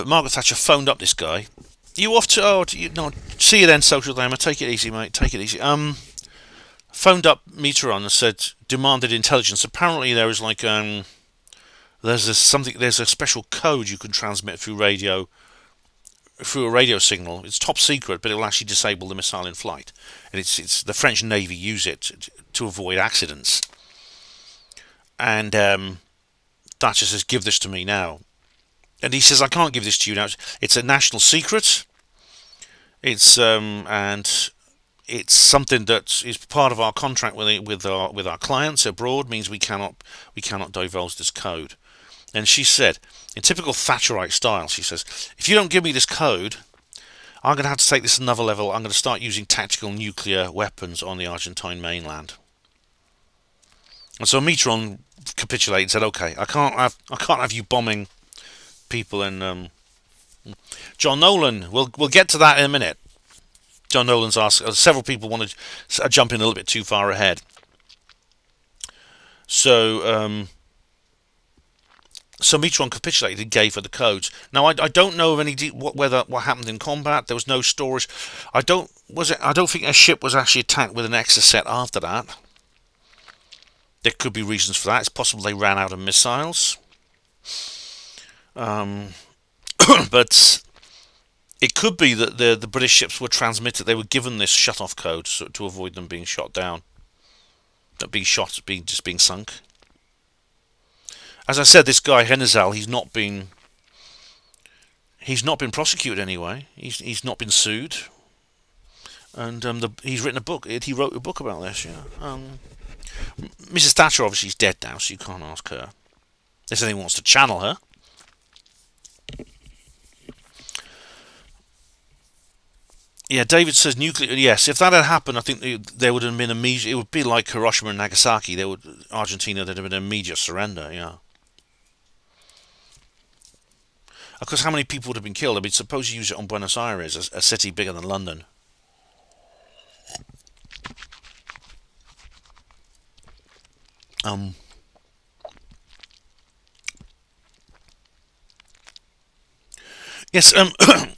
Margaret Thatcher phoned up this guy. You off to? Oh, no. See you then, Social Dilemma. Take it easy, mate. Take it easy. Phoned up Mitterrand and said, demanded intelligence. Apparently, there is like there's a special code you can transmit through radio, through a radio signal. It's top secret, but it will actually disable the missile in flight. And it's the French Navy use it to avoid accidents. And Thatcher says, give this to me now. And he says, I can't give this to you now. It's a national secret. It's and it's something that is part of our contract with our clients abroad. Means we cannot divulge this code. And she said, in typical Thatcherite style, she says, if you don't give me this code, I'm going to have to take this another level. I'm going to start using tactical nuclear weapons on the Argentine mainland. And so Mitterrand capitulated and said, okay, I can't have you bombing people in John Nolan. We'll get to that in a minute. John Nolan's asked. Several people wanted to jump in a little bit too far ahead. So Mitterrand capitulated and gave her the codes. Now I don't know of any what happened in combat. There was no storage. I don't think a ship was actually attacked with an Exocet after that. There could be reasons for that. It's possible they ran out of missiles. But it could be that the British ships were transmitted. They were given this shut-off code to avoid them being shot down, being sunk. As I said, this guy Henizal, he's not been prosecuted anyway. He's not been sued, and he's written a book. He wrote a book about this. Yeah. Mrs. Thatcher obviously is dead now, so you can't ask her. Unless anyone wants to channel her. Yeah, David says nuclear. Yes, if that had happened, I think there would have been immediate. It would be like Hiroshima and Nagasaki. Argentina, there'd have been an immediate surrender. Yeah. Of course, how many people would have been killed? I mean, suppose you use it on Buenos Aires, a city bigger than London. Yes.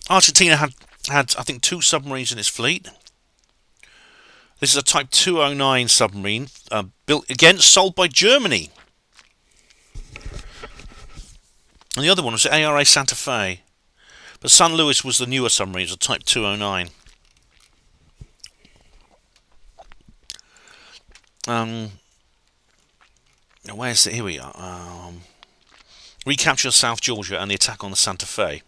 Argentina had I think 2 submarines in its fleet. This is a Type 209 submarine, built again, sold by Germany. And the other one was the ARA Santa Fe. But San Luis was the newer submarine, it was a Type 209. Where's it? Here we are. Recapture South Georgia and the attack on the Santa Fe.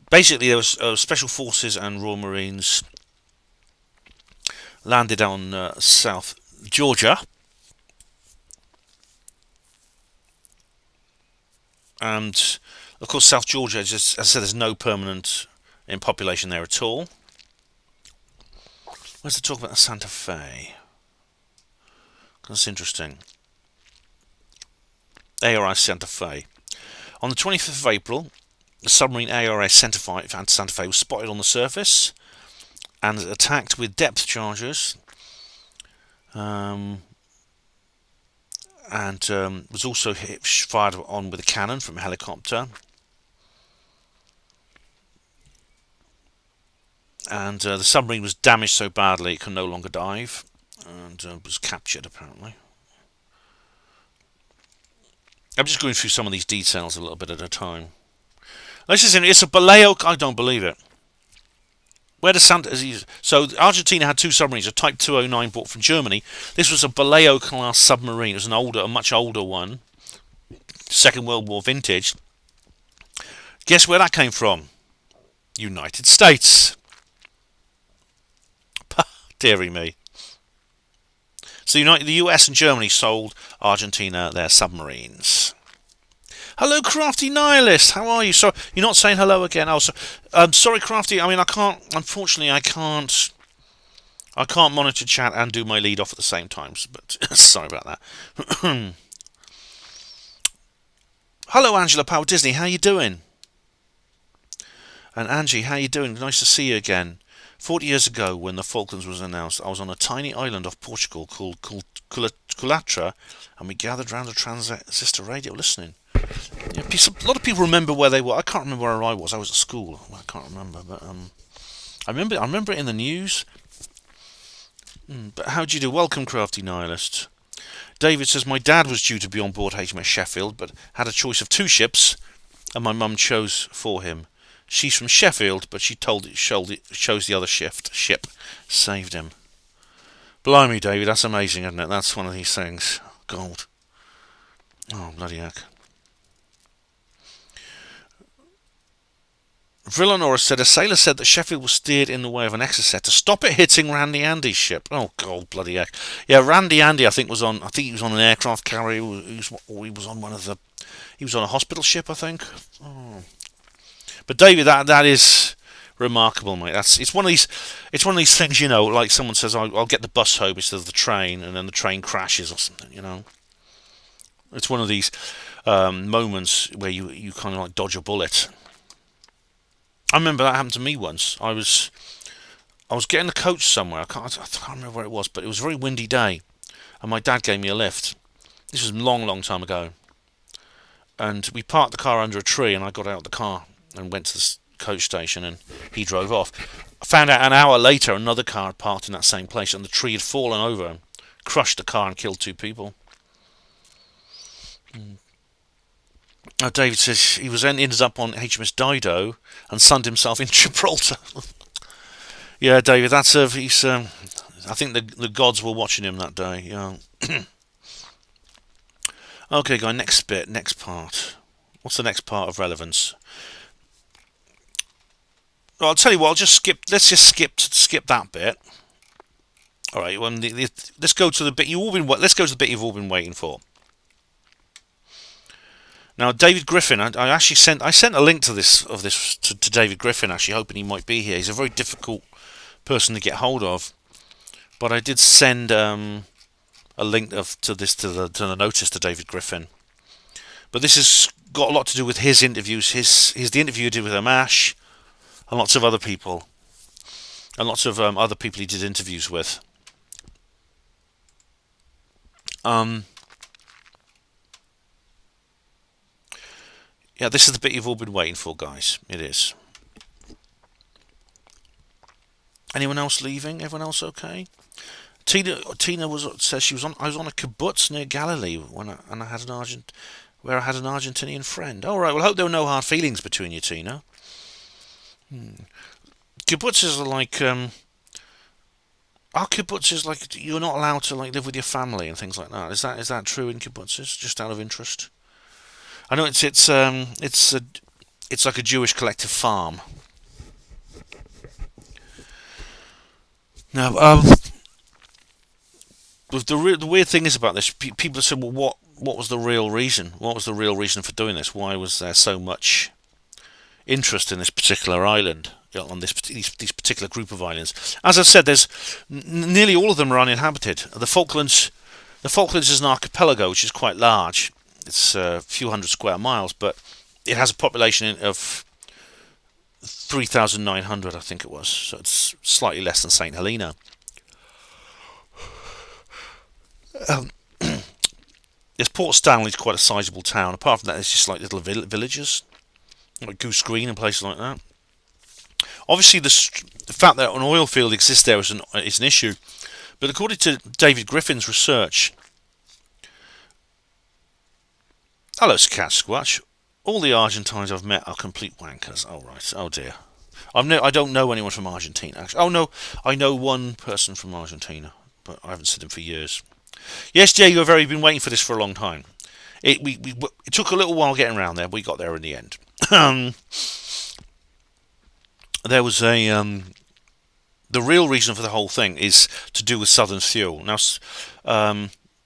Basically, there was Special Forces and Royal Marines landed on South Georgia. And, of course, South Georgia, as I said, there's no permanent in population there at all. Where's the talk about the Santa Fe? That's interesting. ARI Santa Fe. On the 25th of April, the submarine ARA Santa Fe was spotted on the surface and attacked with depth charges, and was also fired on with a cannon from a helicopter. And the submarine was damaged so badly it could no longer dive, and was captured apparently. I'm just going through some of these details a little bit at a time. This is it's a Baleo. I don't believe it. Where does Santa? So Argentina had 2 submarines, a Type 209 bought from Germany. This was a Baleo class submarine. It was a much older one, Second World War vintage. Guess where that came from? United States. Deary me. So the US and Germany sold Argentina their submarines. Hello, Crafty Nihilist. How are you? So you're not saying hello again. Oh, sorry, Crafty. I mean, I can't. Unfortunately, I can't monitor chat and do my lead off at the same time. But sorry about that. Hello, Angela Power Disney. How you doing? And Angie, how you doing? Nice to see you again. 40 years ago, when the Falklands was announced, I was on a tiny island off Portugal called Culatra, and we gathered round a transistor radio listening. Yeah, a lot of people remember where they were. I can't remember where I was. I was at school. I can't remember, but I remember it in the news. But how do you do? Welcome, Crafty Nihilist. David says my dad was due to be on board HMS Sheffield, but had a choice of 2 ships, and my mum chose for him. She's from Sheffield, but she chose the other ship. Saved him. Blimey, David, that's amazing, isn't it? That's one of these things. God. Oh, bloody heck. Villanora said a sailor said that Sheffield was steered in the way of an Exocet to stop it hitting Randy Andy's ship. Oh God, bloody heck! Yeah, Randy Andy, I think he was on an aircraft carrier. He was on a hospital ship, I think. Oh. But David, that is remarkable, mate. It's one of these things, like someone says, I'll get the bus home instead of the train, and then the train crashes or something. It's one of these moments where you kind of like dodge a bullet. I remember that happened to me once. I was getting the coach somewhere. I can't remember where it was, but it was a very windy day, and my dad gave me a lift. This was a long, long time ago, and we parked the car under a tree, and I got out of the car and went to the coach station, and he drove off. I found out an hour later another car had parked in that same place, and the tree had fallen over and crushed the car and killed 2 people. David says he ended up on HMS Dido and sunned himself in Gibraltar. Yeah, David, that's I think the gods were watching him that day. Yeah. Okay, guy. Next part. What's the next part of relevance? Well, I'll tell you what. Let's just skip that bit. All right. Well, let's go to the bit Let's go to the bit you've all been waiting for. Now, David Griffin, I sent a link to this to David Griffin, actually, hoping he might be here. He's a very difficult person to get hold of, but I did send a link to the notice to David Griffin. But this has got a lot to do with his interviews. The interview he did with Amash, and lots of other people, he did interviews with. Yeah, this is the bit you've all been waiting for, guys. It is. Anyone else leaving? Everyone else okay? Tina says I was on a kibbutz near Galilee where I had an Argentinian friend. All right. Well, I hope there were no hard feelings between you, Tina. Kibbutzes are like our kibbutzes like you're not allowed to like live with your family and things like that. Is that true in kibbutzes? Just out of interest. I know it's like a Jewish collective farm. Now, the weird thing is about this. People have said, "Well, what was the real reason? What was the real reason for doing this? Why was there so much interest in this particular island, on these particular group of islands?" As I've said, there's nearly all of them are uninhabited. The Falklands is an archipelago, which is quite large. It's a few hundred square miles, but it has a population of 3,900, I think it was. So it's slightly less than St. Helena. Yes, Port Stanley's quite a sizable town. Apart from that, it's just like little villages, like Goose Green and places like that. Obviously, the fact that an oil field exists there is an issue. But according to David Griffin's research, hello, Cat Squatch. All the Argentines I've met are complete wankers. Oh right. Oh dear. I don't know anyone from Argentina. Actually. Oh no, I know one person from Argentina, but I haven't seen him for years. Yes, Jay, you've been waiting for this for a long time. It took a little while getting around there, but we got there in the end. There was the real reason for the whole thing is to do with southern fuel. Now,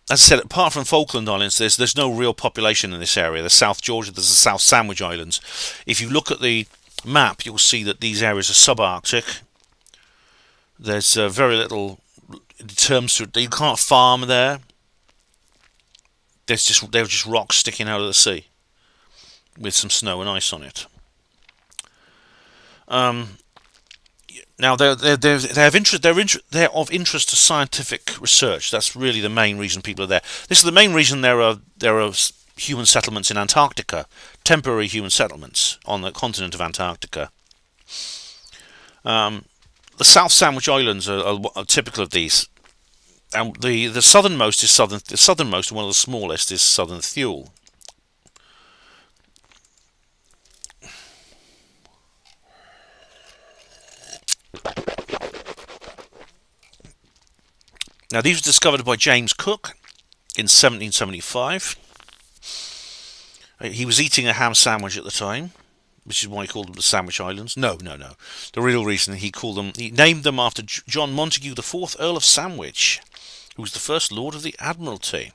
as I said, apart from Falkland Islands, there's no real population in this area. There's South Georgia, there's the South Sandwich Islands. If you look at the map, you'll see that these areas are subarctic. There's very little in terms of you can't farm there. They're just rocks sticking out of the sea with some snow and ice on it. Now they're of interest to scientific research. That's really the main reason people are there. This is the main reason there are human settlements in Antarctica, temporary human settlements on the continent of Antarctica. The South Sandwich Islands are typical of these. And the southernmost is the southernmost, one of the smallest, is Southern Thule. Now these were discovered by James Cook in 1775. He was eating a ham sandwich at the time, which is why he called them the Sandwich Islands. No. The real reason he named them after John Montagu, the 4th Earl of Sandwich, who was the first Lord of the Admiralty.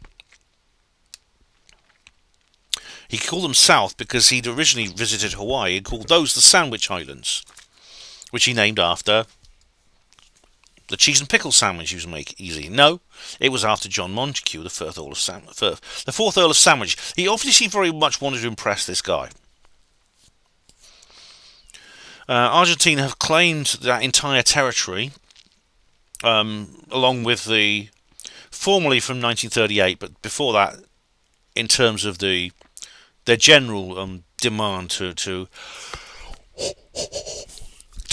He called them South because he'd originally visited Hawaii and called those the Sandwich Islands, which he named after the cheese and pickle sandwich he was making easy. No, it was after John Montagu, the 4th Earl of Sandwich. He obviously very much wanted to impress this guy. Argentina have claimed that entire territory, along with the formally from 1938, but before that, in terms of their general demand to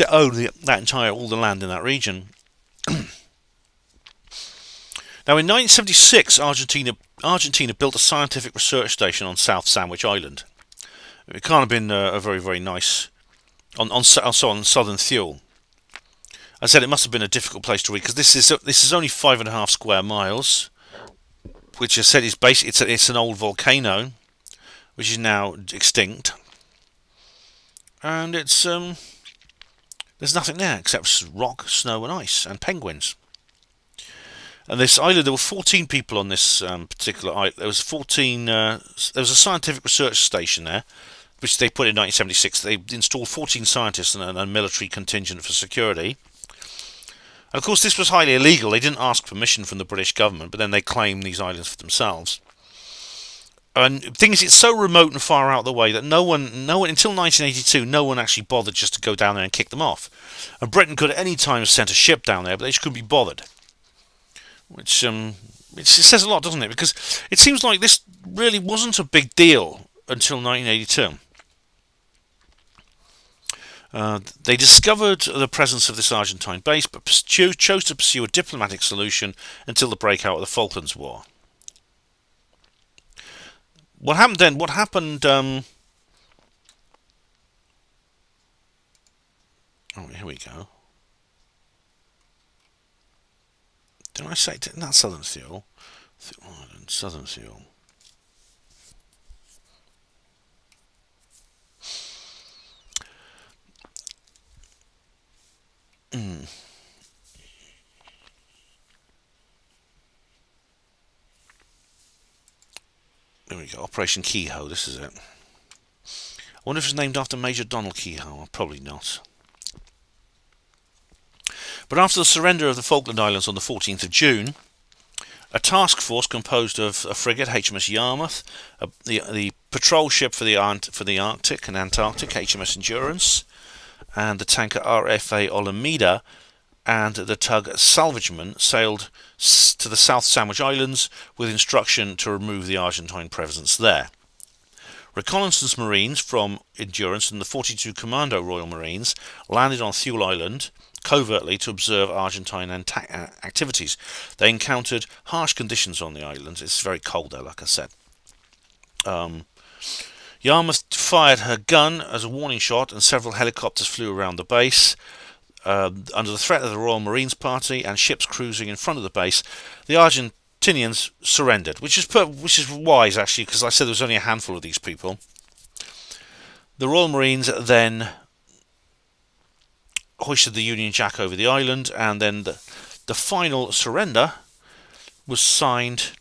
own all the land in that region. Now, in 1976, Argentina built a scientific research station on South Sandwich Island. It can't have been a very, very nice on Southern Thule. I said it must have been a difficult place to read because this is only 5.5 square miles, which I said is basically it's an old volcano, which is now extinct, and it's there's nothing there except rock, snow, and ice, and penguins. And this island, there were 14 people on this particular island. There was 14. There was a scientific research station there, which they put in 1976. They installed 14 scientists and a military contingent for security. And of course, this was highly illegal. They didn't ask permission from the British government, but then they claimed these islands for themselves. And the thing is, it's so remote and far out of the way that no one until 1982, no one actually bothered just to go down there and kick them off. And Britain could at any time have sent a ship down there, but they just couldn't be bothered. Which it says a lot, doesn't it? Because it seems like this really wasn't a big deal until 1982. They discovered the presence of this Argentine base, but chose to pursue a diplomatic solution until the breakout of the Falklands War. What happened then? What happened? Oh, here we go. Did I say not Southern Thule? Island, Southern Thule. There we go. Operation Kehoe. This is it. I wonder if it's named after Major Donald Kehoe. Probably not. But after the surrender of the Falkland Islands on the 14th of June, a task force composed of a frigate, HMS Yarmouth, the patrol ship for the Arctic and Antarctic, HMS Endurance, and the tanker RFA Olamida, and the tug Salvageman sailed to the South Sandwich Islands with instruction to remove the Argentine presence there. Reconnaissance Marines from Endurance and the 42 Commando Royal Marines landed on Thule Island covertly to observe Argentine activities. They encountered harsh conditions on the island. It's very cold there, like I said. Yarmouth fired her gun as a warning shot, and several helicopters flew around the base. Under the threat of the Royal Marines Party and ships cruising in front of the base, the Argentinians surrendered, which is wise actually, because I said there was only a handful of these people. The Royal Marines then hoisted the Union Jack over the island, and then the final surrender was signed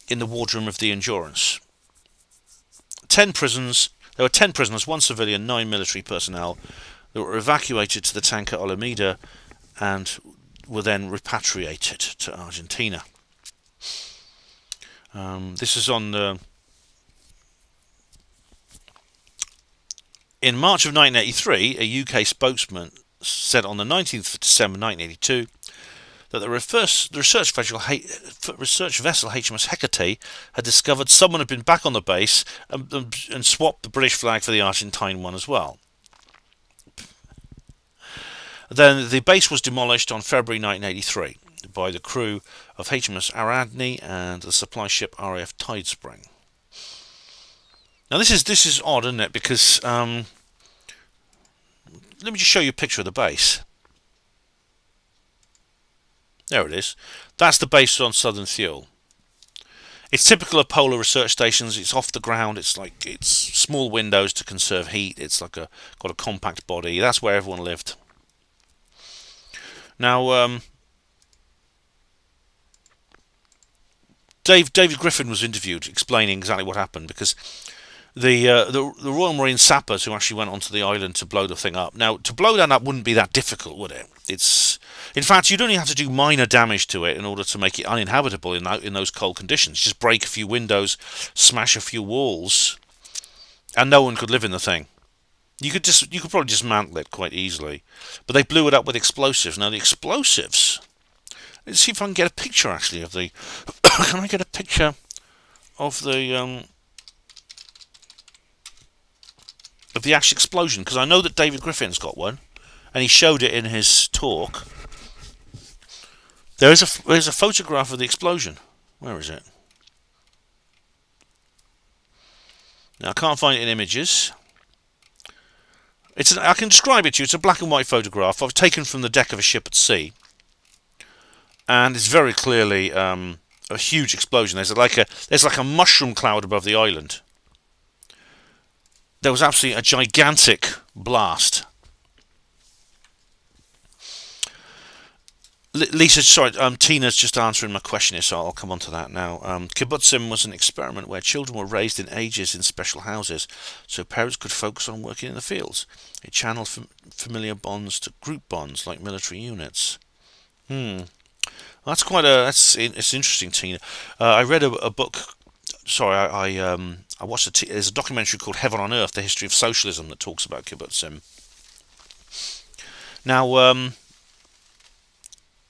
in the wardroom of the Endurance. 10 prisons. There were 10 prisoners, 1 civilian, 9 military personnel that were evacuated to the tanker Alameda and were then repatriated to Argentina. This is on the... In March of 1983, a UK spokesman said on the 19th of December 1982 that the research vessel HMS Hecate had discovered someone had been back on the base and swapped the British flag for the Argentine one as well. Then the base was demolished on February 1983 by the crew of HMS Ariadne and the supply ship RAF Tidespring. Now this is odd, isn't it? Because let me just show you a picture of the base. There it is. That's the base on Southern Thule. It's typical of polar research stations. It's off the ground. It's small windows to conserve heat. It's got a compact body. That's where everyone lived. Now, David Griffin was interviewed explaining exactly what happened, because the Royal Marine sappers who actually went onto the island to blow the thing up. Now, to blow that up wouldn't be that difficult, would it? In fact, you'd only have to do minor damage to it in order to make it uninhabitable in those cold conditions. Just break a few windows, smash a few walls, and no one could live in the thing. You could probably dismantle it quite easily, but they blew it up with explosives. Now the explosives. Let's see if I can get a picture actually of the. Can I get a picture of the actual explosion? Because I know that David Griffin's got one, and he showed it in his talk. There's a photograph of the explosion. Where is it? Now I can't find it in images. I can describe it to you. It's a black and white photograph I've taken from the deck of a ship at sea, and it's very clearly a huge explosion. There's like a mushroom cloud above the island. There was absolutely a gigantic blast. Lisa, sorry, Tina's just answering my question here, so I'll come on to that now. Kibbutzim was an experiment where children were raised in ages in special houses, so parents could focus on working in the fields. It channeled familiar bonds to group bonds like military units. It's interesting, Tina. I read a book. Sorry, I watched there's a documentary called Heaven on Earth: The History of Socialism that talks about kibbutzim. Now,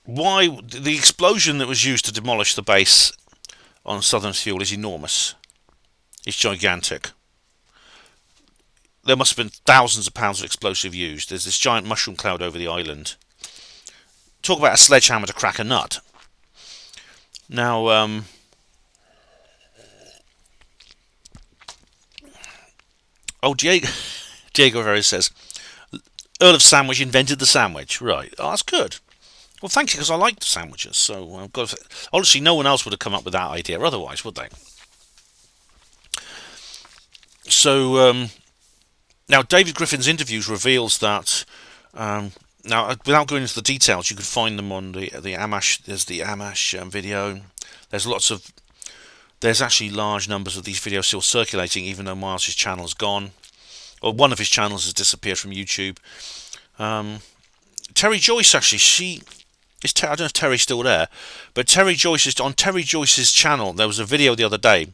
why the explosion that was used to demolish the base on Southern Thule is enormous. It's gigantic. There must have been thousands of pounds of explosive used. There's this giant mushroom cloud over the island. Talk about a sledgehammer to crack a nut. Now, Diego Rivera says, Earl of Sandwich invented the sandwich. Right. Oh, that's good. Well, thank you, because I like the sandwiches. So obviously, no one else would have come up with that idea otherwise, would they? So now, David Griffin's interviews reveals that. Now, without going into the details, you could find them on the Amash. There's the Amash video. There's actually large numbers of these videos still circulating, even though Miles' channel's gone, or one of his channels has disappeared from YouTube. Terry Joyce actually, I don't know if Terry's still there, but Terry Joyce's channel, there was a video the other day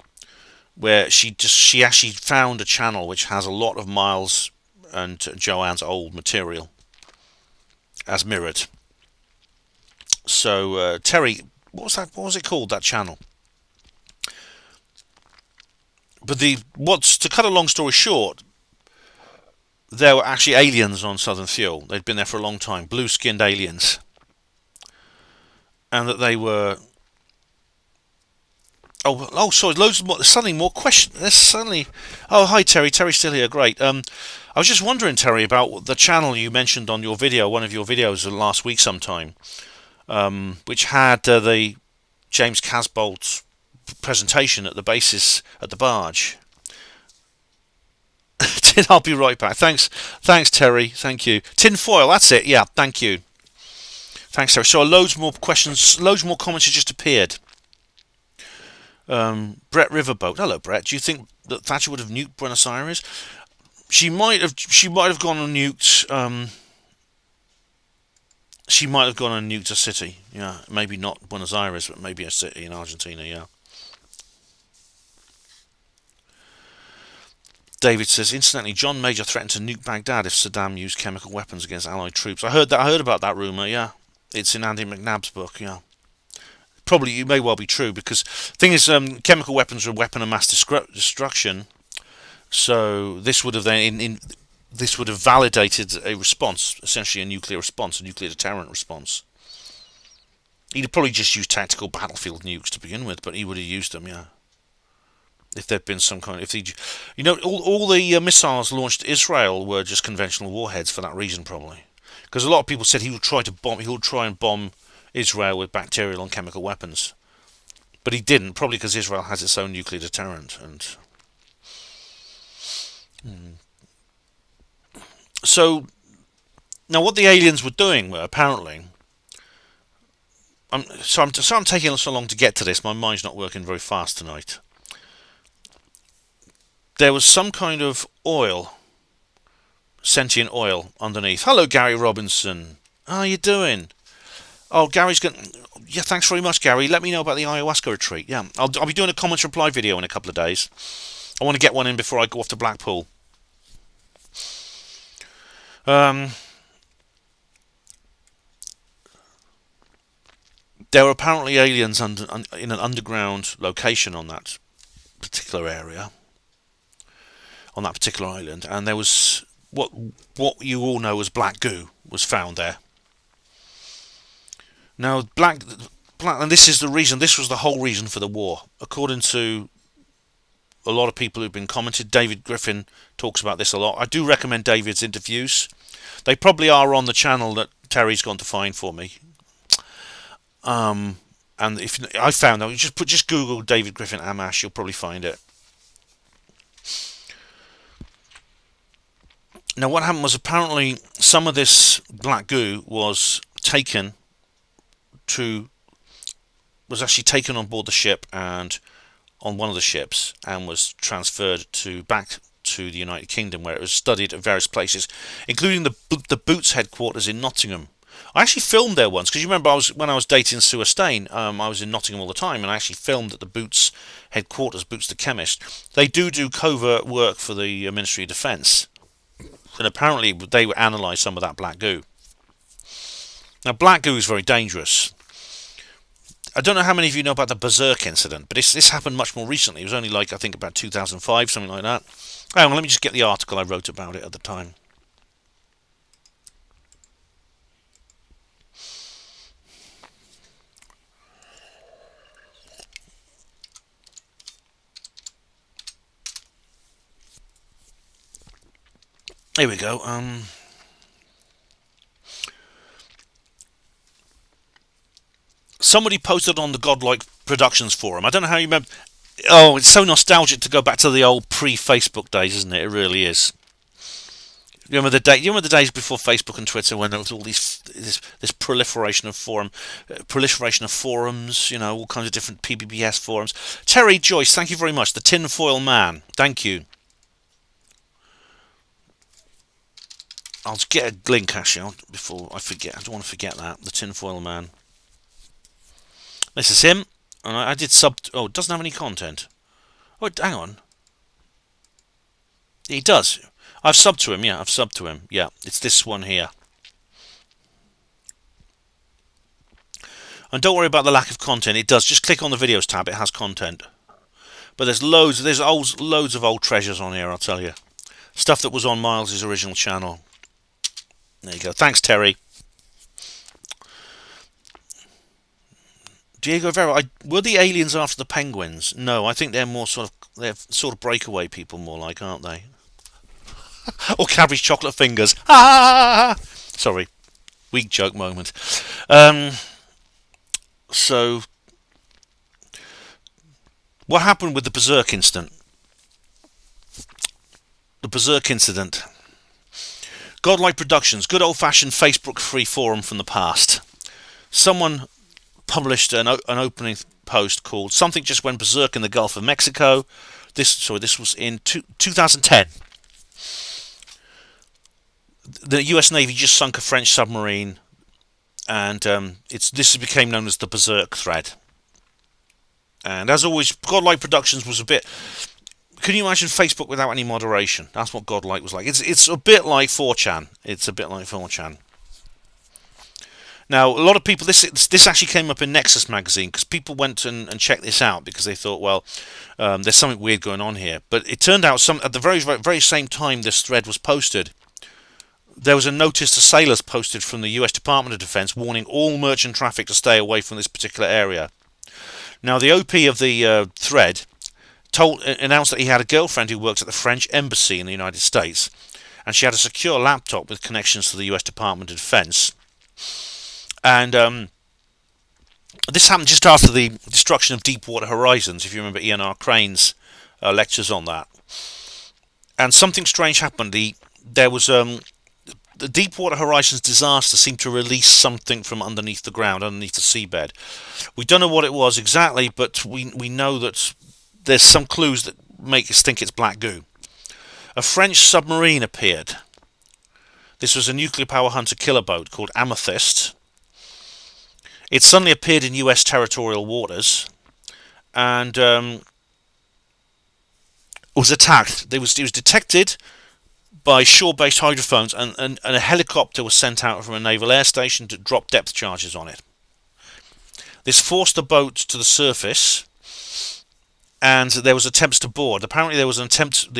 where she actually found a channel which has a lot of Miles and Joanne's old material as mirrored. So Terry, what was it called, that channel? But to cut a long story short, there were actually aliens on Southern Thule. They'd been there for a long time, blue-skinned aliens, and that they were Sorry, loads more. Suddenly more questions. There's suddenly. Oh, hi Terry. Terry's still here. Great. I was just wondering, Terry, about the channel you mentioned on your video, one of your videos last week sometime, which had the James Casbolt presentation at the bases at the barge. I'll be right back. Thanks, Terry. Thank you. Tin foil. That's it. Yeah. Thank you. Thanks, Terry. So loads more questions, loads more comments have just appeared. Brett Riverboat. Hello, Brett. Do you think that Thatcher would have nuked Buenos Aires? She might have. She might have gone and nuked. She might have gone and nuked a city. Yeah, maybe not Buenos Aires, but maybe a city in Argentina. Yeah. David says, incidentally, John Major threatened to nuke Baghdad if Saddam used chemical weapons against Allied troops. I heard that. I heard about that rumor. Yeah, it's in Andy McNabb's book. Yeah. Probably it may well be true because the thing is, chemical weapons are a weapon of mass destruction. So this would have then this would have validated a response, essentially a nuclear response, a nuclear deterrent response. He'd have probably just used tactical battlefield nukes to begin with, but he would have used them, yeah. If there'd been some kind, all the missiles launched at Israel were just conventional warheads for that reason, probably, because a lot of people said he would try and bomb Israel with bacterial and chemical weapons, but he didn't, probably because Israel has its own nuclear deterrent. And so now, what the aliens were doing were apparently. I'm taking so long to get to this. My mind's not working very fast tonight. There was some kind of oil, sentient oil underneath. Hello, Gary Robinson. How are you doing? Oh, Gary's going. Yeah, thanks very much, Gary. Let me know about the ayahuasca retreat. Yeah, I'll be doing a comments reply video in a couple of days. I want to get one in before I go off to Blackpool. There were apparently aliens in an underground location on that particular area, on that particular island, and there was what you all know as black goo was found there. Now, and this is the reason. This was the whole reason for the war, according to a lot of people who've been commented. David Griffin talks about this a lot. I do recommend David's interviews. They probably are on the channel that Terry's gone to find for me. And if I found them, just Google David Griffin Amash, you'll probably find it. Now, what happened was apparently some of this black goo was actually taken on board the ship and on one of the ships, and was transferred back to the United Kingdom, where it was studied at various places, including the Boots headquarters in Nottingham. I actually filmed there once, because you remember when I was dating Sue Astain, I was in Nottingham all the time, and I actually filmed at the Boots headquarters, Boots the chemist. They do covert work for the Ministry of Defence, and apparently they would analyse some of that black goo. Now, black goo is very dangerous. I don't know how many of you know about the Berserk incident, but this happened much more recently. It was only I think about 2005, something like that. Hang on, let me just get the article I wrote about it at the time. Here we go. Somebody posted on the Godlike Productions forum. I don't know how you remember. Oh, it's so nostalgic to go back to the old pre-Facebook days, isn't it? It really is. You remember the days before Facebook and Twitter, when there was all this proliferation of forums, all kinds of different PBBS forums. Terry Joyce, thank you very much. The Tinfoil Man, thank you. I'll just get a link actually before I forget. I don't want to forget that. The Tinfoil Man. This is him. And I did sub. Oh, it doesn't have any content. Oh, hang on. He does. I've subbed to him. Yeah, I've subbed to him. Yeah, it's this one here. And don't worry about the lack of content. It does. Just click on the videos tab. It has content. But there's loads of old treasures on here. I'll tell you. Stuff that was on Miles' original channel. There you go. Thanks, Terry. Diego Vera, were the aliens after the penguins? No, I think they're more they're sort of breakaway people, more like, aren't they? Or Cadbury's chocolate fingers. Ah! Sorry, weak joke moment. So, what happened with the Berserk incident? The Berserk incident. Godlike Productions, good old-fashioned Facebook free forum from the past. Someone published an opening post called "Something Just Went Berserk in the Gulf of Mexico." This was in 2010. The U.S. Navy just sunk a French submarine, and this became known as the Berserk thread. And as always, Godlike Productions was a bit. Can you imagine Facebook without any moderation? That's what Godlike was like. It's a bit like 4chan. It's a bit like 4chan. Now, a lot of people, this actually came up in Nexus magazine because people went and checked this out because they thought, well, there's something weird going on here. But it turned out at the very, very same time this thread was posted, there was a notice to sailors posted from the US Department of Defense warning all merchant traffic to stay away from this particular area. Now, the OP of the thread announced that he had a girlfriend who worked at the French Embassy in the United States, and she had a secure laptop with connections to the US Department of Defense. And this happened just after the destruction of Deepwater Horizons, if you remember Ian R. Crane's lectures on that. And something strange happened. There was the Deepwater Horizons disaster seemed to release something from underneath the ground, underneath the seabed. We don't know what it was exactly, but we know that there's some clues that make us think it's black goo. A French submarine appeared. This was a nuclear power hunter killer boat called Amethyst. It suddenly appeared in US territorial waters and was attacked. It was detected by shore-based hydrophones, and a helicopter was sent out from a naval air station to drop depth charges on it. This forced the boat to the surface, and there was attempts to board. Apparently, there was an attempt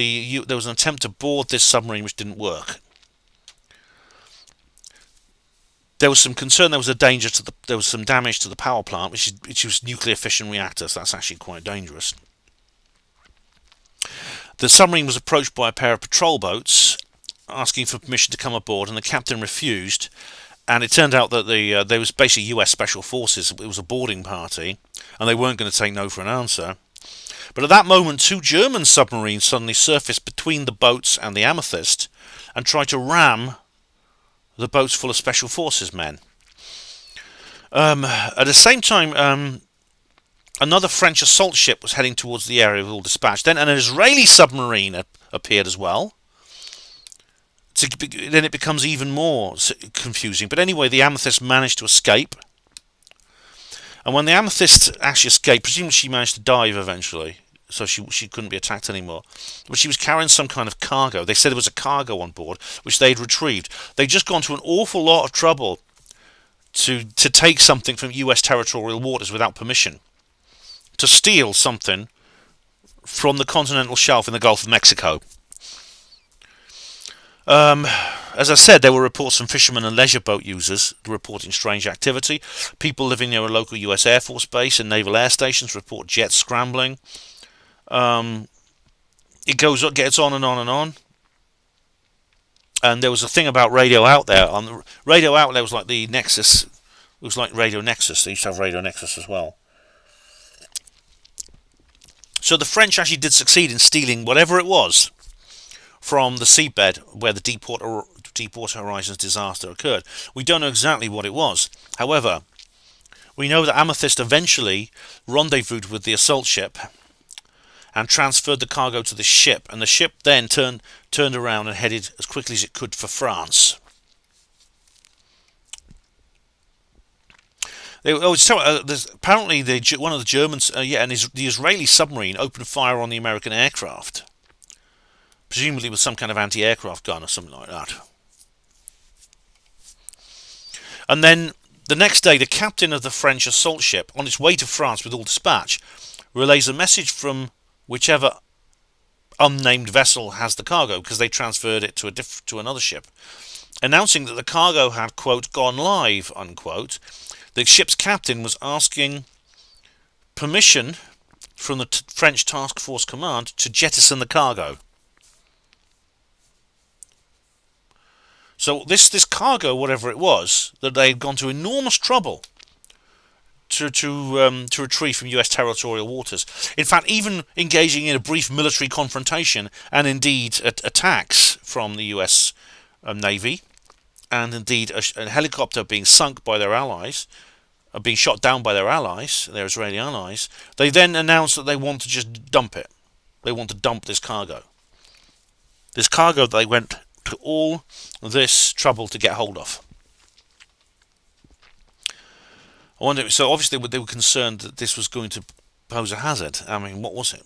to board this submarine, which didn't work. There was some concern. There was some damage to the power plant, which was nuclear fission reactors. That's actually quite dangerous. The submarine was approached by a pair of patrol boats, asking for permission to come aboard, and the captain refused. And it turned out that there was basically US Special Forces. It was a boarding party, and they weren't going to take no for an answer. But at that moment, two German submarines suddenly surfaced between the boats and the Amethyst and tried to ram the boats full of Special Forces men. At the same time, another French assault ship was heading towards the area with all dispatch. Then an Israeli submarine appeared as well. Then it becomes even more confusing. But anyway, the Amethyst managed to escape. And when the Amethyst actually escaped, presumably she managed to dive eventually, so she couldn't be attacked anymore. But she was carrying some kind of cargo. They said there was a cargo on board, which they'd retrieved. They'd just gone to an awful lot of trouble to take something from US territorial waters without permission, to steal something from the continental shelf in the Gulf of Mexico. As I said, there were reports from fishermen and leisure boat users reporting strange activity. People living near a local US Air Force base and naval air stations report jets scrambling. It gets on and on and on. And there was a thing about radio out there. On the radio out there was like the Nexus. It was like Radio Nexus. They used to have Radio Nexus as well. So the French actually did succeed in stealing whatever it was from the seabed where the Deepwater Horizons disaster occurred. We don't know exactly what it was. However, we know that Amethyst eventually rendezvoused with the assault ship and transferred the cargo to the ship, and the ship then turned around and headed as quickly as it could for France. Apparently, one of the Germans, the Israeli submarine opened fire on the American aircraft, presumably with some kind of anti-aircraft gun or something like that. And then the next day, the captain of the French assault ship, on its way to France with all dispatch, relays a message from whichever unnamed vessel has the cargo, because they transferred it to another ship, announcing that the cargo had, quote, gone live, unquote. The ship's captain was asking permission from the French Task Force Command to jettison the cargo. So this cargo, whatever it was, that they had gone to enormous trouble to retrieve from U.S. territorial waters. In fact, even engaging in a brief military confrontation and indeed attacks from the U.S. Navy, and indeed a helicopter being sunk by their allies, being shot down by their allies, their Israeli allies. They then announced that they want to just dump it. They want to dump this cargo. This cargo they went to all this trouble to get hold of. I wonder. So obviously they were concerned that this was going to pose a hazard. I mean, what was it?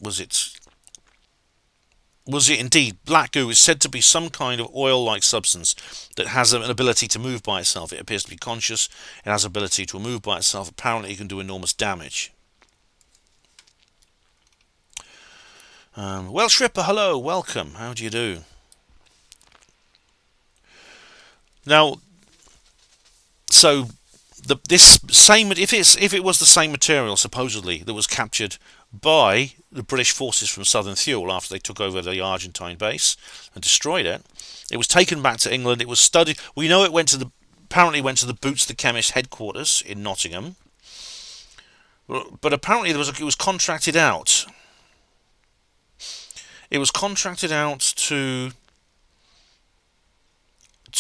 Was it indeed? Black goo is said to be some kind of oil-like substance that has an ability to move by itself. It appears to be conscious. It has ability to move by itself. Apparently it can do enormous damage. Welsh Ripper, hello, welcome. How do you do? Now, so if it was the same material supposedly that was captured by the British forces from Southern Fuel after they took over the Argentine base and destroyed it, it was taken back to England. It was studied. We know it apparently went to the Boots the Chemist headquarters in Nottingham, but apparently it was contracted out. It was contracted out to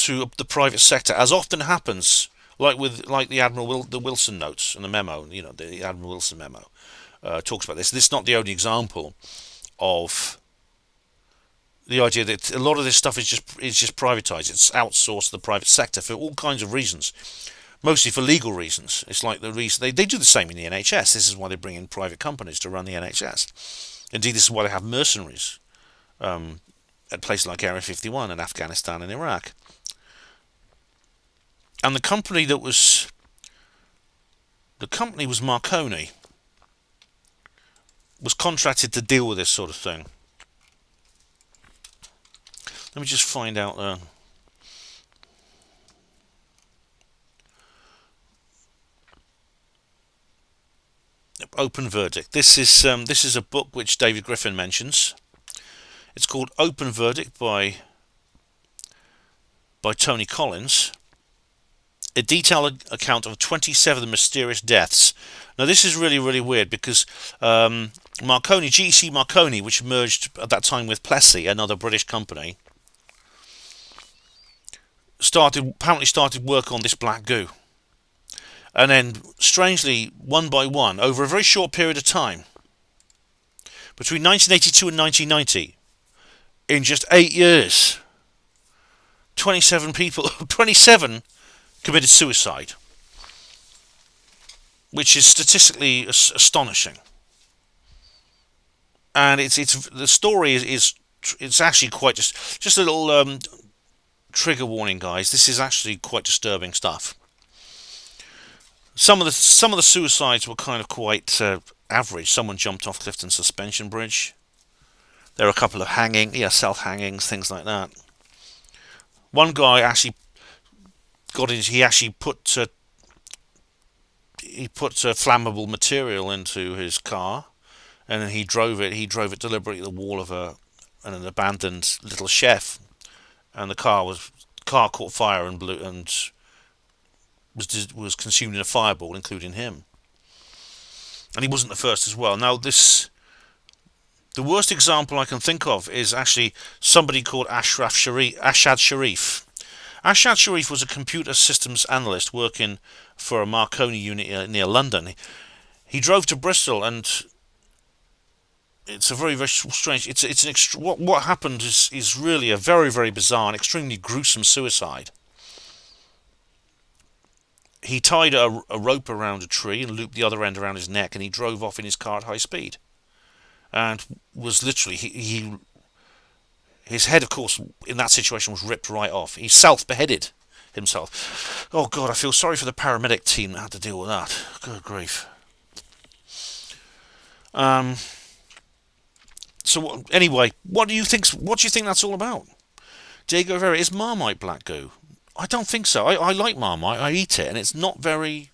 the private sector, as often happens, like the Admiral the Wilson notes and the memo. You know, the Admiral Wilson memo talks about this. This is not the only example of the idea that a lot of this stuff is just privatized. It's outsourced to the private sector for all kinds of reasons, mostly for legal reasons. It's like the reason they do the same in the NHS. This is why they bring in private companies to run the NHS. Indeed, this is why they have mercenaries at places like Area 51 in Afghanistan and Iraq. And the company was Marconi, was contracted to deal with this sort of thing. Let me just find out. Open Verdict. This is a book which David Griffin mentions. It's called Open Verdict by Tony Collins. A detailed account of 27 mysterious deaths. Now this is really, really weird because GEC Marconi, which merged at that time with Plessy, another British company, apparently started work on this black goo. And then, strangely, one by one, over a very short period of time, between 1982 and 1990, in just 8 years, 27 committed suicide, which is statistically astonishing. And the story is actually quite just a little trigger warning, guys. This is actually quite disturbing stuff. Some of the suicides were kind of quite average. Someone jumped off Clifton Suspension Bridge. There are a couple of self-hangings, things like that. One guy actually put flammable material into his car, and then he drove it deliberately at the wall of an abandoned little chef, and the car caught fire and blew and was consumed in a fireball, including him. And he wasn't the first as well. Now the worst example I can think of is actually somebody called Ashad Sharif. Ashad Sharif was a computer systems analyst working for a Marconi unit near London. He drove to Bristol, and it's a very, very strange. What happened is really a very, very bizarre and extremely gruesome suicide. He tied a rope around a tree and looped the other end around his neck, and he drove off in his car at high speed. And was literally his head, of course, in that situation was ripped right off. He self-beheaded himself. Oh God, I feel sorry for the paramedic team that had to deal with that. Good grief. So anyway, what do you think that's all about? Diego Rivera, is Marmite black goo? I don't think so. I like Marmite. I eat it, and it's not very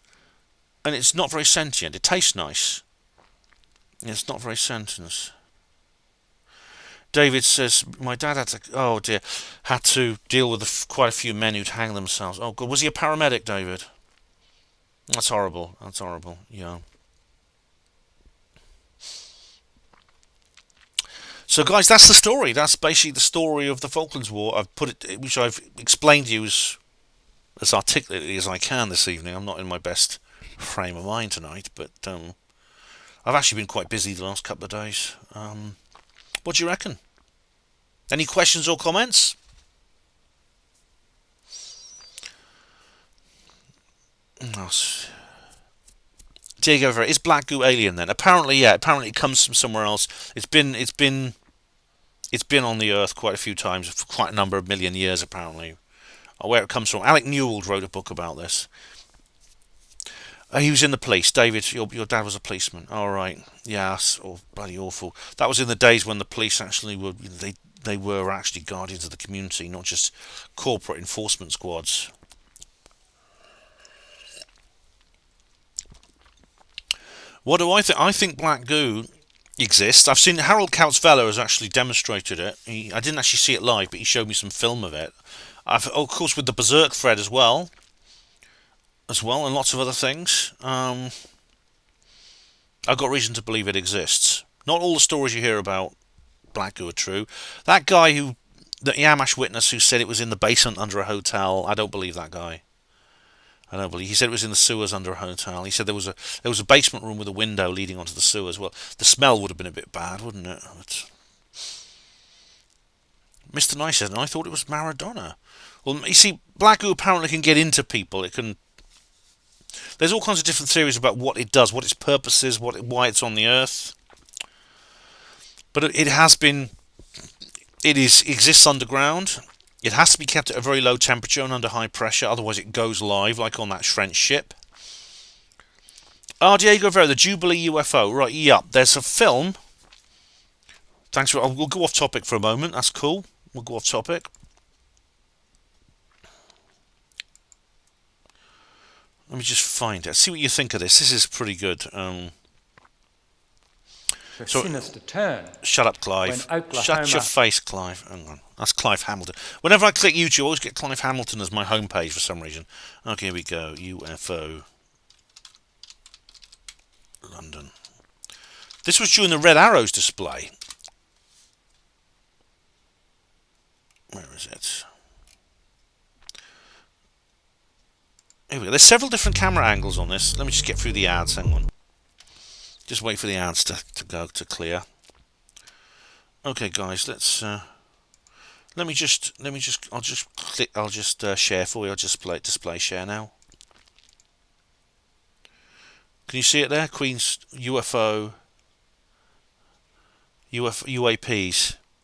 sentient. It tastes nice. It's not very sentence. David says, my dad had to deal with quite a few men who'd hang themselves. Oh, God. Was he a paramedic, David? That's horrible. That's horrible. Yeah. So, guys, that's the story. That's basically the story of the Falklands War. Which I've explained to you as articulately as I can this evening. I'm not in my best frame of mind tonight, but I've actually been quite busy the last couple of days. What do you reckon? Any questions or comments? Diego Vera, is black goo alien then? Apparently, yeah. Apparently, it comes from somewhere else. It's been on the Earth quite a few times for quite a number of million years. Apparently, where it comes from. Alec Newell wrote a book about this. He was in the police. David, your dad was a policeman. All right. Yeah, that's bloody awful. That was in the days when the police actually were. They were actually guardians of the community, not just corporate enforcement squads. What do I think? I think black goo exists. I've seen Harold Kautzveller has actually demonstrated it. I didn't actually see it live, but he showed me some film of it. Of course, with the Berserk thread as well, and lots of other things. I've got reason to believe it exists. Not all the stories you hear about black goo are true. That guy the Yamash witness who said it was in the basement under a hotel, I don't believe that guy. I don't believe. He said it was in the sewers under a hotel. He said there was a basement room with a window leading onto the sewers. Well, the smell would have been a bit bad, wouldn't it? But Mr. Nice said, and I thought it was Maradona. Well, you see, black goo apparently can get into people. It can. There's all kinds of different theories about what it does, what its purpose is, why it's on the Earth. But it exists underground. It has to be kept at a very low temperature and under high pressure, otherwise it goes live, like on that French ship. Diego Vera, the Jubilee UFO. Right, yep, there's a film. Thanks for. We'll go off topic for a moment. That's cool. We'll go off topic. Let me just find it. See what you think of this. This is pretty good. Sinister turn. Shut up, Clive. Shut your face, Clive. Hang on. That's Clive Hamilton. Whenever I click YouTube, I always get Clive Hamilton as my homepage for some reason. Okay, here we go. UFO. London. This was during the Red Arrows display. Where is it? Here we go. There's several different camera angles on this. Let me just get through the ads. Hang on. Just wait for the ads to go to clear. Okay, guys. Let me just. I'll just click. I'll just share for you. I'll just display share now. Can you see it there? Queen's UAPs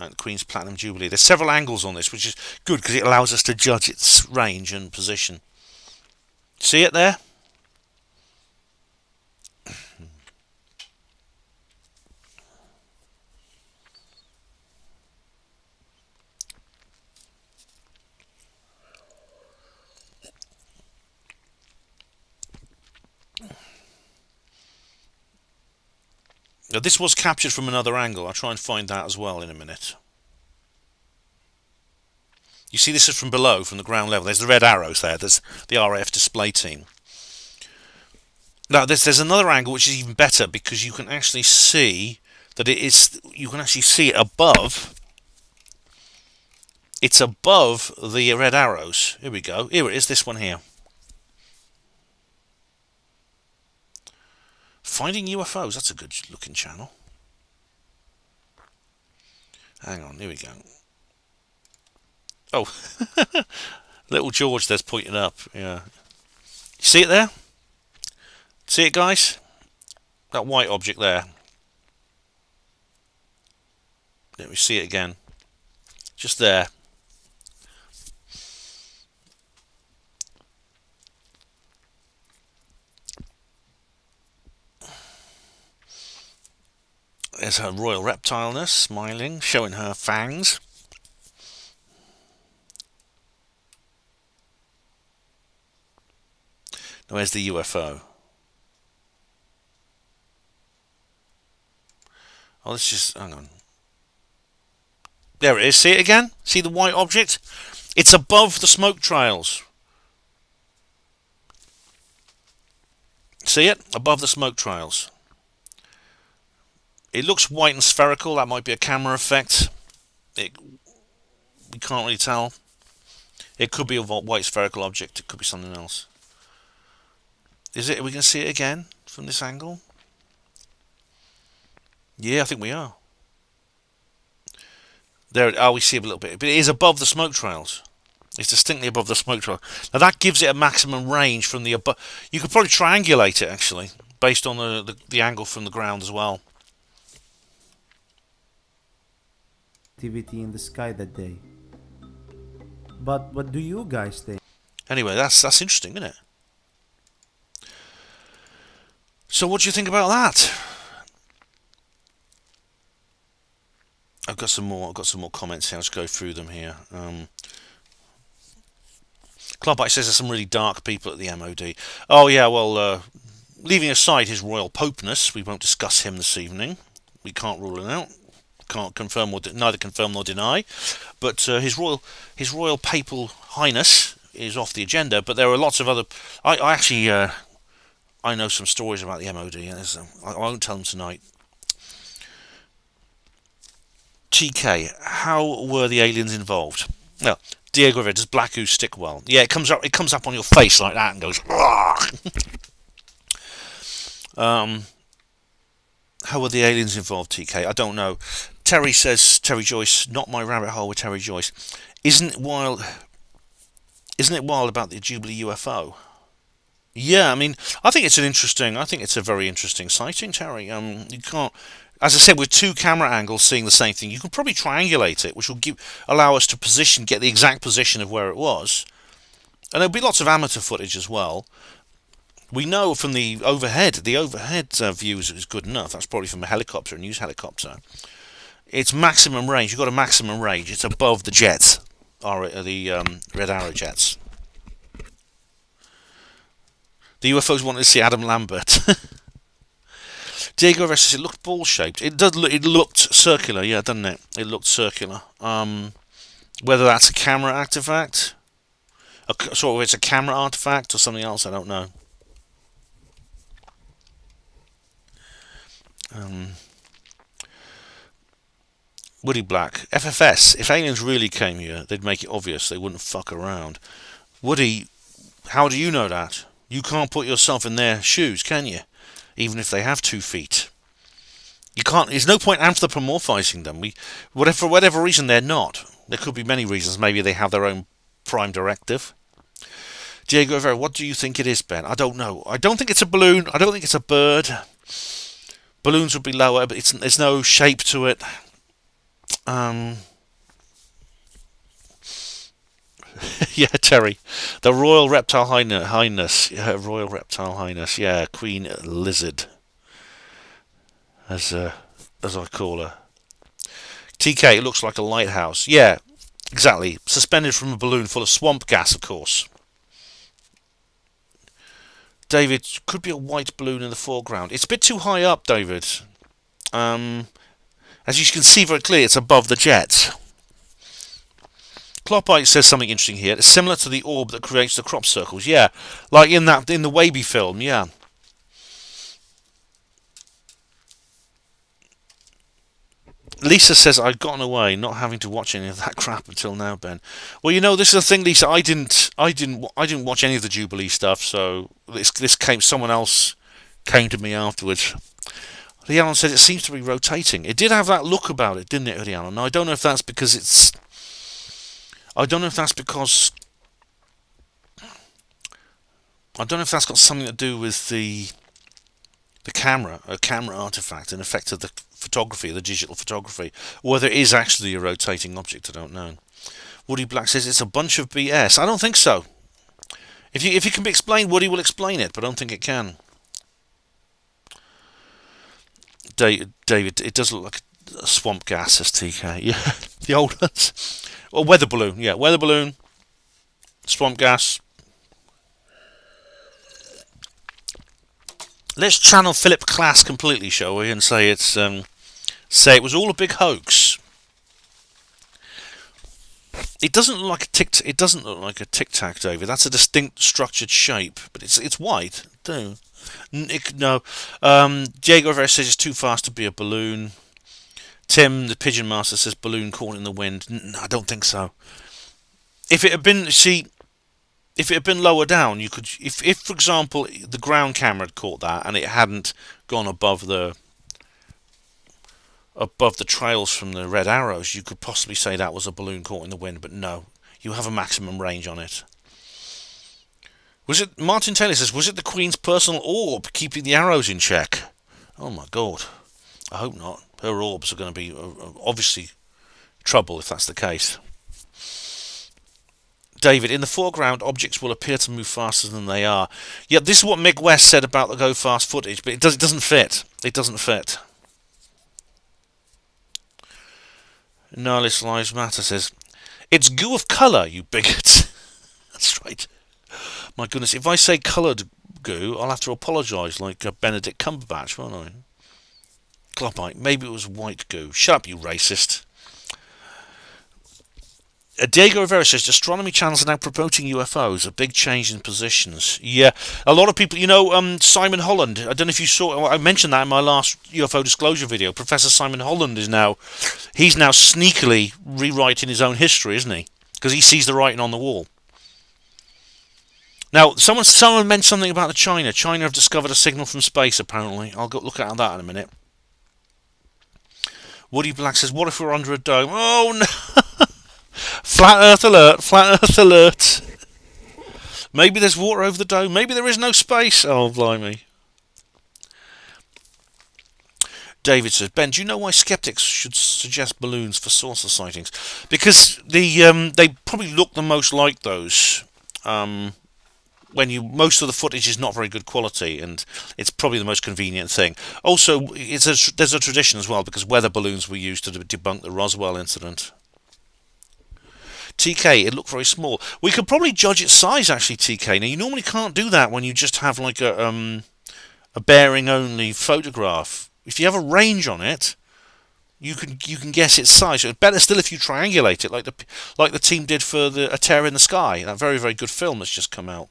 at Queen's Platinum Jubilee. There's several angles on this, which is good because it allows us to judge its range and position. See it there? Now, this was captured from another angle. I'll try and find that as well in a minute. You see, this is from below, from the ground level. There's the red arrows there. There's the RAF display team. Now, there's another angle which is even better because you can actually see that it is. You can actually see it above. It's above the red arrows. Here we go. Here it is. This one here. Finding UFOs. That's a good looking channel. Hang on. Here we go. Oh, little George there's pointing up. Yeah. You see it there? See it, guys? That white object there. Let me see it again. Just there. There's her royal reptile nurse smiling, showing her fangs. Now, where's the UFO? Oh, let's just hang on. There it is. See it again? See the white object? It's above the smoke trails. See it? Above the smoke trails. It looks white and spherical. That might be a camera effect. We can't really tell. It could be a white spherical object. It could be something else. Is it? Are we going to see it again from this angle? Yeah, I think we are. There. Oh, we see it a little bit. But it is above the smoke trails. It's distinctly above the smoke trail. Now that gives it a maximum range from the above. You could probably triangulate it actually, based on the angle from the ground as well. Activity in the sky that day. But what do you guys think? Anyway, that's interesting, isn't it? So what do you think about that? I've got some more comments here. Let's go through them here. Clubbite says there's some really dark people at the MOD. Oh yeah, well, leaving aside his royal popeness, we won't discuss him this evening. We can't rule him out. Can't confirm or neither confirm nor deny. But his royal papal highness is off the agenda. But there are lots of other. I actually I know some stories about the MOD. I won't tell them tonight. TK, how were the aliens involved? Well, Diego Rivera, does Black Goose stick well? Yeah, it comes up on your face like that and goes. How were the aliens involved, TK? I don't know. Terry says, Terry Joyce, not my rabbit hole with Terry Joyce. Isn't it wild about the Jubilee UFO? Yeah, I mean, I think it's a very interesting sighting, Terry. You can't, as I said, with two camera angles seeing the same thing, you can probably triangulate it, which will allow us to get the exact position of where it was. And there'll be lots of amateur footage as well. We know from the overhead view is good enough. That's probably from a helicopter, a news helicopter. It's maximum range. You've got a maximum range. It's above the jets, the Red Arrow jets. The UFOs wanted to see Adam Lambert. Diego Rivera says it looked ball-shaped. It looked circular, yeah, doesn't it? It looked circular. Whether that's a camera artifact, it's a camera artifact or something else, I don't know. Woody Black, FFS. If aliens really came here, they'd make it obvious. They wouldn't fuck around. Woody, how do you know that? You can't put yourself in their shoes, can you? Even if they have 2 feet. You can't. There's no point anthropomorphizing them. For whatever reason, they're not. There could be many reasons. Maybe they have their own prime directive. Diego Rivera, what do you think it is, Ben? I don't know. I don't think it's a balloon. I don't think it's a bird. Balloons would be lower, but there's no shape to it. Yeah, Terry, the Royal Reptile Highness, Royal Reptile Highness, yeah, Queen Lizard, as I call her. TK, it looks like a lighthouse. Yeah, exactly. Suspended from a balloon full of swamp gas, of course. David, could be a white balloon in the foreground. It's a bit too high up, David. As you can see very clearly, it's above the jets. Clockbite says something interesting here. It's similar to the orb that creates the crop circles. Yeah, like in the Waby film. Yeah. Lisa says I've gotten away, not having to watch any of that crap until now, Ben. Well, you know, this is the thing, Lisa. I didn't watch any of the Jubilee stuff. So someone else came to me afterwards. Rihanna said it seems to be rotating. It did have that look about it, didn't it, Rihanna? Now I don't know if that's because it's. I don't know if that's got something to do with the camera, a camera artifact, an effect of the photography, the digital photography, or whether it is actually a rotating object. I don't know. Woody Black says it's a bunch of BS. I don't think so. If it can be explained, Woody will explain it, but I don't think it can. David, it does look like a swamp gas, as TK. Yeah, the old ones. Or weather balloon. Yeah, weather balloon. Swamp gas. Let's channel Philip Klass completely, shall we, and say it's say it was all a big hoax. It doesn't look like a tic. It doesn't look like a tic tac, David. That's a distinct structured shape, but it's white. No. Diego Rivera says it's too fast to be a balloon. Tim, the Pigeon Master, says balloon caught in the wind. I don't think so. If it had been, if it had been lower down, you could. If for example, the ground camera had caught that and it hadn't gone above the trails from the red arrows, you could possibly say that was a balloon caught in the wind. But no, you have a maximum range on it. Was it, Martin Taylor says, was it the Queen's personal orb keeping the arrows in check? Oh my God, I hope not. Her orbs are going to be obviously trouble if that's the case. David, in the foreground, objects will appear to move faster than they are. Yeah, this is what Mick West said about the go fast footage, but it doesn't fit. It doesn't fit. Nihilist Lives Matter says, it's goo of colour, you bigot. That's right. My goodness, if I say coloured goo, I'll have to apologise like Benedict Cumberbatch, won't I? Globite, maybe it was white goo. Shut up, you racist. Diego Rivera says, astronomy channels are now promoting UFOs, a big change in positions. Yeah, a lot of people, Simon Holland, I don't know if you saw, I mentioned that in my last UFO disclosure video. Professor Simon Holland he's now sneakily rewriting his own history, isn't he? Because he sees the writing on the wall. Now, someone mentioned something about China. China have discovered a signal from space, apparently. I'll go look at that in a minute. Woody Black says, what if we're under a dome? Oh, no! Flat Earth alert! Flat Earth alert! Maybe there's water over the dome. Maybe there is no space. Oh, blimey. David says, Ben, do you know why skeptics should suggest balloons for saucer sightings? Because they probably look the most like those. Most of the footage is not very good quality, and it's probably the most convenient thing. Also, there's a tradition as well, because weather balloons were used to debunk the Roswell incident. TK, it looked very small. We could probably judge its size, actually, TK. Now, you normally can't do that when you just have like a bearing-only photograph. If you have a range on it, you can guess its size. It's better still if you triangulate it, like the team did for A Tear in the Sky, that very, very good film that's just come out.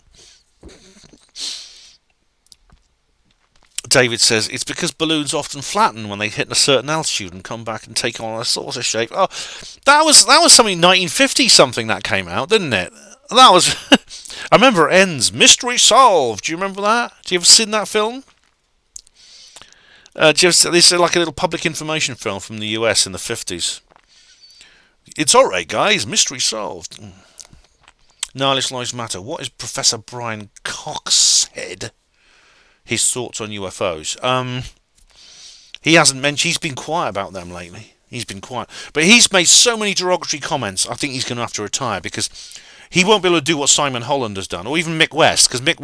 David says, it's because balloons often flatten when they hit a certain altitude and come back and take on a saucer shape. Oh, that was something 1950 something that came out, didn't it? That was I remember it ends, mystery solved. Do you remember that? Do you ever seen that film? This is like a little public information film from the US in the 50s. It's alright, guys, mystery solved. Nihilist Lives Matter. What is Professor Brian Cox said? His thoughts on UFOs. He hasn't mentioned. He's been quiet about them lately. He's been quiet, but he's made so many derogatory comments. I think he's going to have to retire because he won't be able to do what Simon Holland has done, or even Mick West, because Mick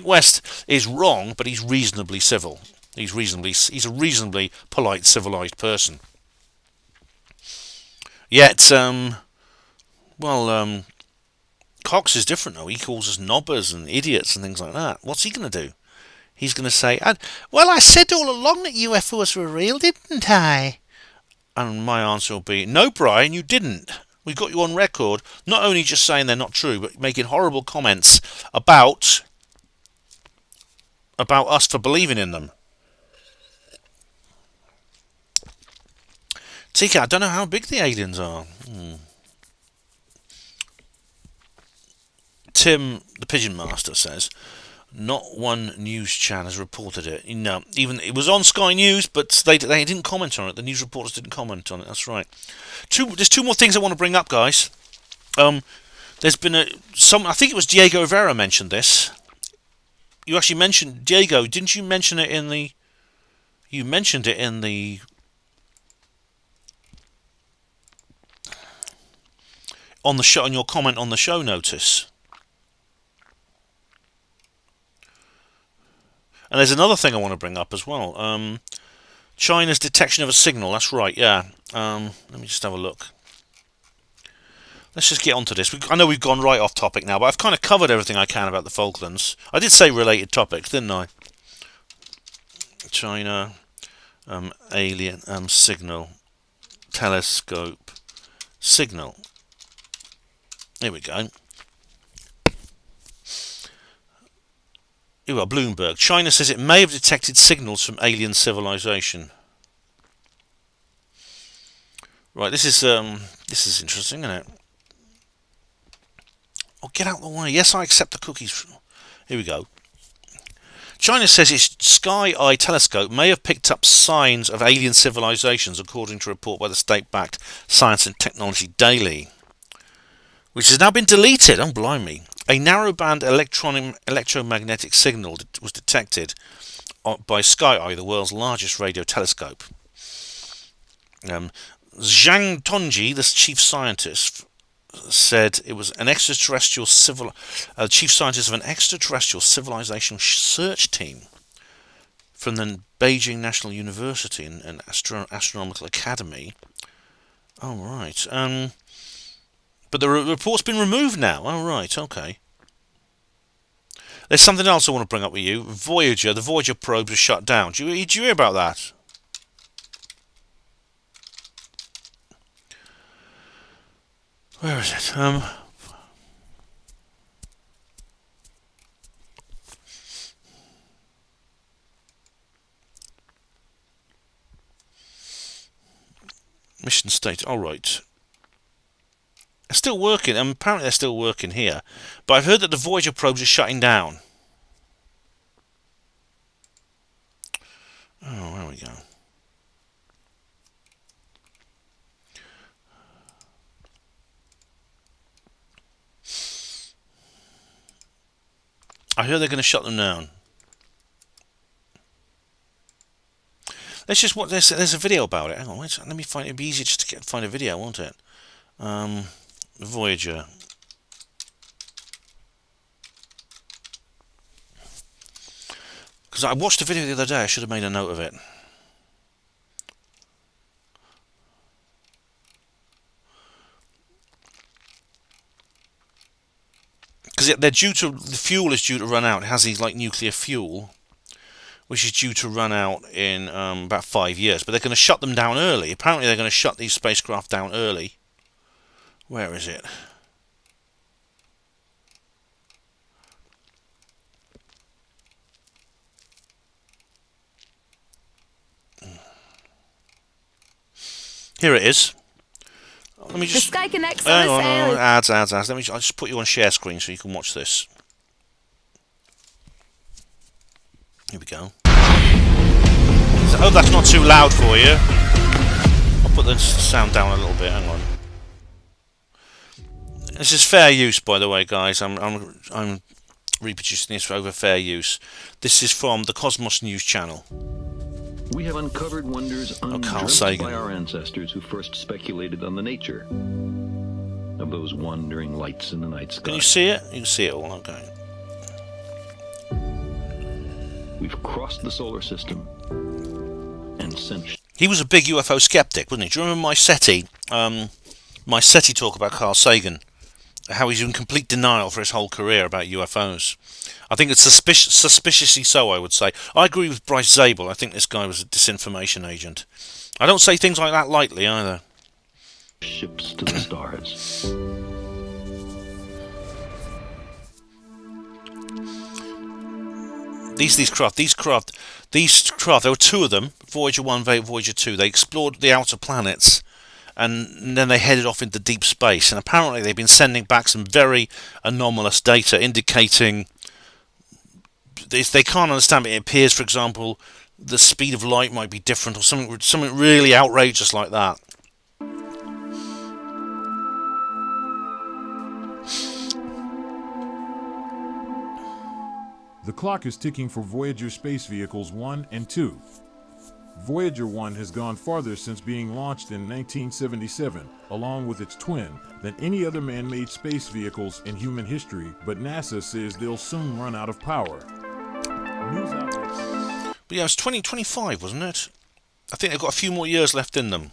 West is wrong, but he's reasonably civil. He's a reasonably polite, civilized person. Yet, Cox is different though. He calls us knobbers and idiots and things like that. What's he going to do? He's going to say, well, I said all along that UFOs were real, didn't I? And my answer will be, no, Brian, you didn't. We got you on record, not only just saying they're not true, but making horrible comments about us for believing in them. TK, I don't know how big the aliens are. Tim, the Pigeon Master, says, not one news channel has reported it. No, even it was on Sky News, but they didn't comment on it. The news reporters didn't comment on it. That's right. There's two more things I want to bring up, guys. There's been I think it was Diego Rivera mentioned this. You actually mentioned Diego, didn't you mention it in the? You mentioned it in the. On the show, on your comment on the show notice. And there's another thing I want to bring up as well. China's detection of a signal. That's right, yeah. Let me just have a look. Let's just get onto this. I know we've gone right off topic now, but I've kind of covered everything I can about the Falklands. I did say related topics, didn't I? China. Alien signal. Telescope signal. Here we go. Here we are, Bloomberg. China says it may have detected signals from alien civilization. Right, this is interesting, isn't it? Oh, get out of the way. Yes, I accept the cookies. Here we go. China says its Sky Eye telescope may have picked up signs of alien civilizations, according to a report by the state-backed Science and Technology Daily, which has now been deleted. Oh, blimey. A narrowband electromagnetic signal was detected by Sky Eye, the world's largest radio telescope. Zhang Tongji, the chief scientist, said it was an extraterrestrial chief scientist of an extraterrestrial civilization search team from the Beijing National University and Astronomical Academy. Oh, right. But the report's been removed now. Oh, right, okay. There's something else I want to bring up with you. Voyager, the Voyager probes are shut down. Did you hear about that? Where is it? Mission state. All right. They're still working. Apparently they're still working here. But I've heard that the Voyager probes are shutting down. Oh, there we go. I heard they're going to shut them down. Let's just watch. There's a video about it. Hang on, wait, let me find it. It'd be easier just to find a video, won't it? Voyager. Because I watched the video the other day. I should have made a note of it. Because the fuel is due to run out. It has these like nuclear fuel, which is due to run out in about 5 years. But they're going to shut them down early. Apparently they're going to shut these spacecraft down early. Where is it? Here it is. Let me just. The Sky Connects Hang on on, sale. ads. I'll just put you on share screen so you can watch this. Here we go. I hope that's not too loud for you. I'll put the sound down a little bit. Hang on. This is fair use, by the way, guys. I'm reproducing this over fair use. This is from the Cosmos News Channel. We have uncovered wonders Carl Sagan. by our ancestors who first speculated on the nature of those wandering lights in the night sky. Can you see it? You can see it all, okay. We've crossed the solar system and sent... He was a big UFO skeptic, wasn't he? Do you remember my SETI talk about Carl Sagan? How he's in complete denial for his whole career about UFOs. I think it's suspiciously so, I would say. I agree with Bryce Zabel. I think this guy was a disinformation agent. I don't say things like that lightly, either. Ships to the stars. These craft, there were two of them, Voyager 1, Voyager 2. They explored the outer planets, and then they headed off into deep space. And apparently they've been sending back some very anomalous data indicating they can't understand it. It appears, for example, the speed of light might be different, or something really outrageous like that. The clock is ticking for Voyager space vehicles 1 and 2. Voyager 1 has gone farther since being launched in 1977, along with its twin, than any other man-made space vehicles in human history, but NASA says they'll soon run out of power. News outlets... But yeah, it's 2025, wasn't it? I think they've got a few more years left in them.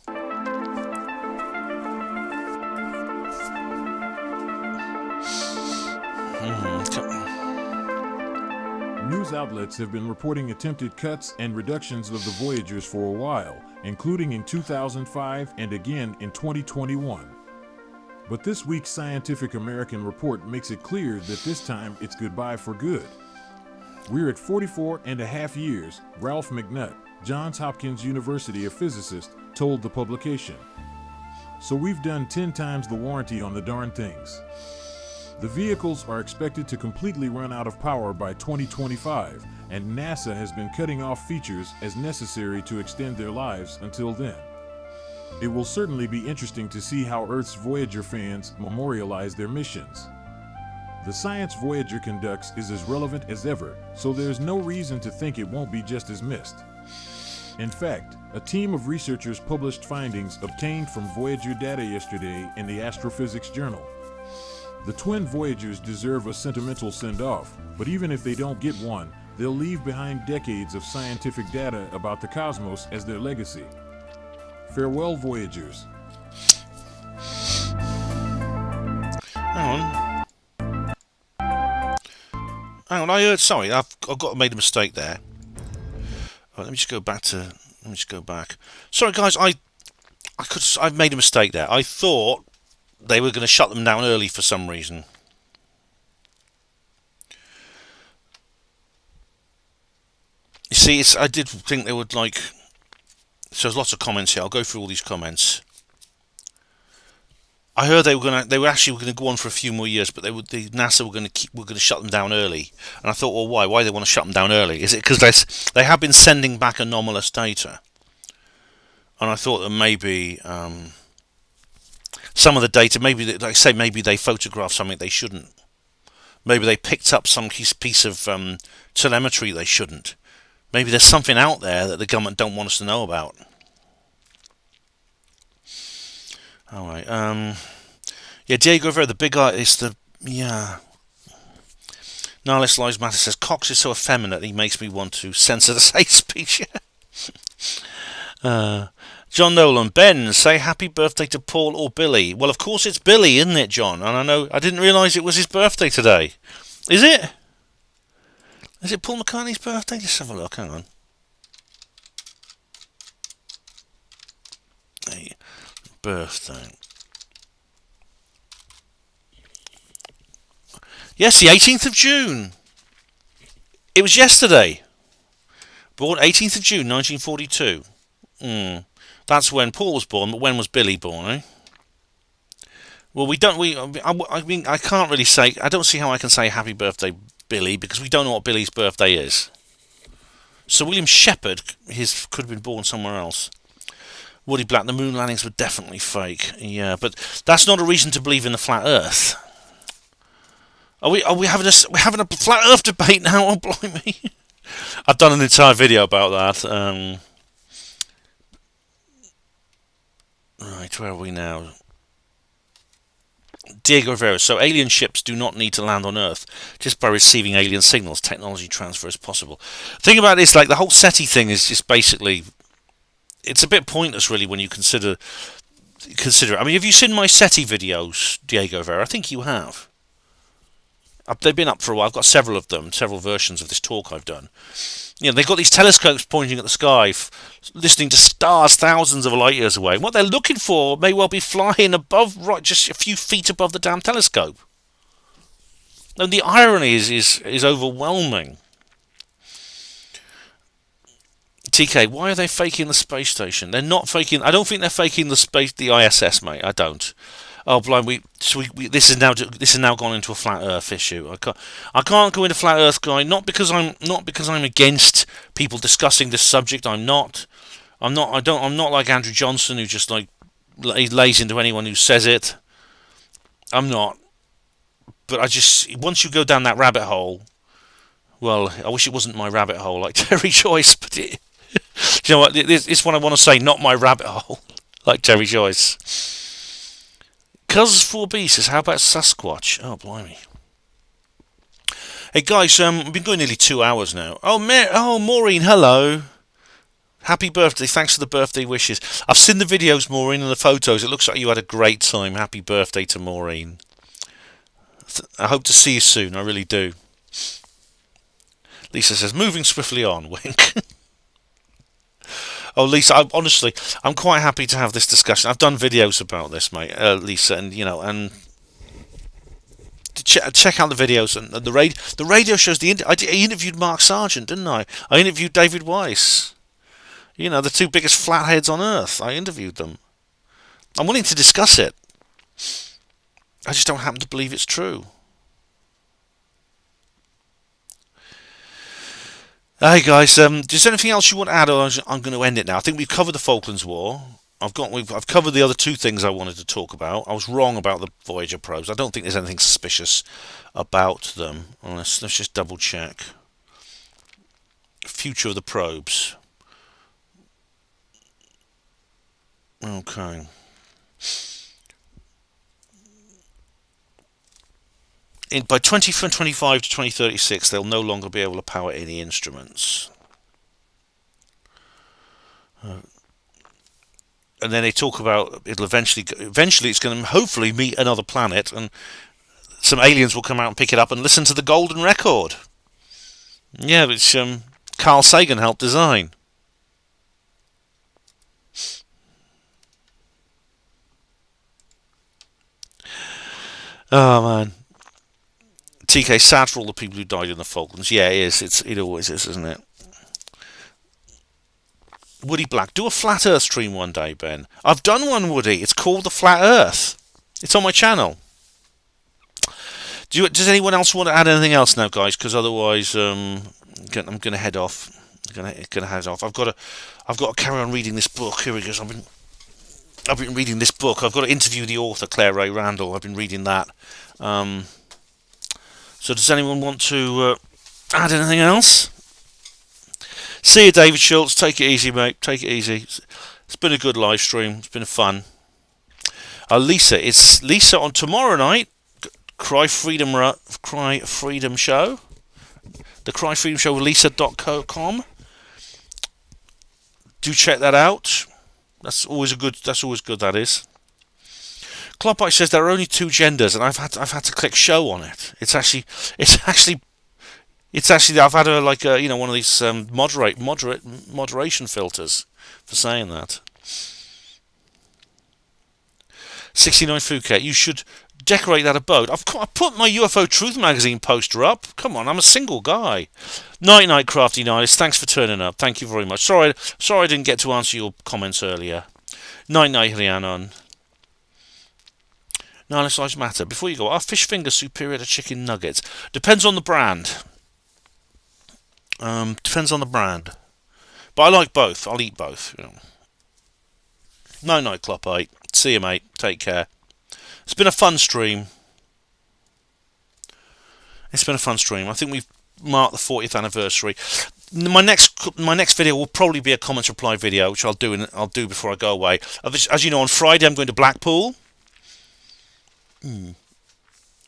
News news outlets have been reporting attempted cuts and reductions of the Voyagers for a while, including in 2005 and again in 2021. But this week's Scientific American report makes it clear that this time it's goodbye for good. We're at 44 and a half years, Ralph McNutt, Johns Hopkins University physicist, told the publication. So we've done 10 times the warranty on the darn things. The vehicles are expected to completely run out of power by 2025, and NASA has been cutting off features as necessary to extend their lives until then. It will certainly be interesting to see how Earth's Voyager fans memorialize their missions. The science Voyager conducts is as relevant as ever, so there's no reason to think it won't be just as missed. In fact, a team of researchers published findings obtained from Voyager data yesterday in the Astrophysics Journal. The twin Voyagers deserve a sentimental send-off, but even if they don't get one, they'll leave behind decades of scientific data about the cosmos as their legacy. Farewell, Voyagers. Hang on, sorry, I've made a mistake there. Right, let me just go back. Sorry guys, I've made a mistake there. I thought they were going to shut them down early for some reason. You see, I did think they would like. So there's lots of comments here. I'll go through all these comments. I heard they were actually going to go on for a few more years, but NASA were going to shut them down early. And I thought, well, why? Why do they want to shut them down early? Is it because they have been sending back anomalous data? And I thought that maybe some of the data, maybe they photographed something they shouldn't. Maybe they picked up some piece of telemetry they shouldn't. Maybe there's something out there that the government don't want us to know about. All right. Yeah, Diego Rivera, the big eye is the Nihilist Lives Matter says Cox is so effeminate he makes me want to censor the hate speech. John Nolan, Ben, say happy birthday to Paul or Billy. Well, of course it's Billy, isn't it, John? And I didn't realise it was his birthday today. Is it? Is it Paul McCartney's birthday? Let's have a look. Hang on. Hey, birthday. Yes, the 18th of June. It was yesterday. Born 18th of June, 1942. That's when Paul was born, but when was Billy born, eh? Well, I mean, I can't really say, I don't see how I can say happy birthday, Billy, because we don't know what Billy's birthday is. So William Shepard, could have been born somewhere else. Woody Black, the moon landings were definitely fake. Yeah, but that's not a reason to believe in the flat Earth. Are we having a flat Earth debate now? Oh, blimey! I've done an entire video about that. Right, where are we now? Diego Rivera. So alien ships do not need to land on Earth. Just by receiving alien signals, technology transfer is possible. The thing about this, like the whole SETI thing, is just basically, it's a bit pointless, really, when you consider it. I mean, have you seen my SETI videos, Diego Rivera? I think you have. They've been up for a while. I've got several of them, several versions of this talk I've done. You know, they've got these telescopes pointing at the sky, listening to stars thousands of light years away. What they're looking for may well be flying above, right, just a few feet above the damn telescope. And the irony is overwhelming. TK, why are they faking the space station? They're not faking. I don't think they're faking the ISS, mate. I don't. Oh, blind! This is now gone into a flat Earth issue. I can't go into flat Earth, guy. Not because I'm against people discussing this subject. I'm not like Andrew Johnson, who just like lays into anyone who says it. I'm not. But once you go down that rabbit hole, well, I wish it wasn't my rabbit hole like Terry Joyce. But you know what? It's what I want to say. Not my rabbit hole, like Terry Joyce. Cuz4B says, how about Sasquatch? Oh, blimey. Hey, guys, we've been going nearly 2 hours now. Oh, Maureen, hello. Happy birthday. Thanks for the birthday wishes. I've seen the videos, Maureen, and the photos. It looks like you had a great time. Happy birthday to Maureen. I hope to see you soon. I really do. Lisa says, moving swiftly on, wink. Oh, Lisa, I'm quite happy to have this discussion. I've done videos about this, mate, Lisa, and and check out the videos and the radio shows. I interviewed Mark Sargent, didn't I? I interviewed David Weiss. The two biggest flatheads on Earth. I interviewed them. I'm willing to discuss it. I just don't happen to believe it's true. Hey guys, is there anything else you want to add, or I'm going to end it now? I think we've covered the Falklands War. I've covered the other two things I wanted to talk about. I was wrong about the Voyager probes. I don't think there's anything suspicious about them. Let's just double check. Future of the probes. Okay. By 2025 to 2036, they'll no longer be able to power any instruments. And then they talk about it'll eventually it's going to hopefully meet another planet, and some aliens will come out and pick it up and listen to the golden record. Yeah, which Carl Sagan helped design. Oh man. TK, sad for all the people who died in the Falklands. Yeah, it is. It always is, isn't it? Woody Black, do a flat Earth stream one day, Ben. I've done one, Woody. It's called the Flat Earth. It's on my channel. Does anyone else want to add anything else now, guys? Because otherwise, I'm going to head off. Going to head off. I've got to carry on reading this book. Here it goes. I've been reading this book. I've got to interview the author, Claire Ray Randall. I've been reading that. So does anyone want to add anything else? See you, David Schultz. Take it easy, mate. Take it easy. It's been a good live stream. It's been fun. Lisa, it's Lisa on tomorrow night. Cry Freedom Show. The Cry Freedom Show with Lisa.com. Do check that out. That's always good. That is. Clockbite says there are only two genders, and I've had to click show on it. It's actually I've had one of these moderation filters for saying that. 69 Phuket, you should decorate that abode. I put my UFO Truth magazine poster up. Come on, I'm a single guy. Night Crafty Nights, thanks for turning up. Thank you very much. Sorry I didn't get to answer your comments earlier. Night Rhiannon. No size matter. Before you go, are fish fingers superior to chicken nuggets? Depends on the brand. Depends on the brand. But I like both. I'll eat both. Night, Clopite. See you, mate. Take care. It's been a fun stream. I think we've marked the 40th anniversary. My next video will probably be a comments reply video, which I'll do before I go away. As you know, on Friday I'm going to Blackpool.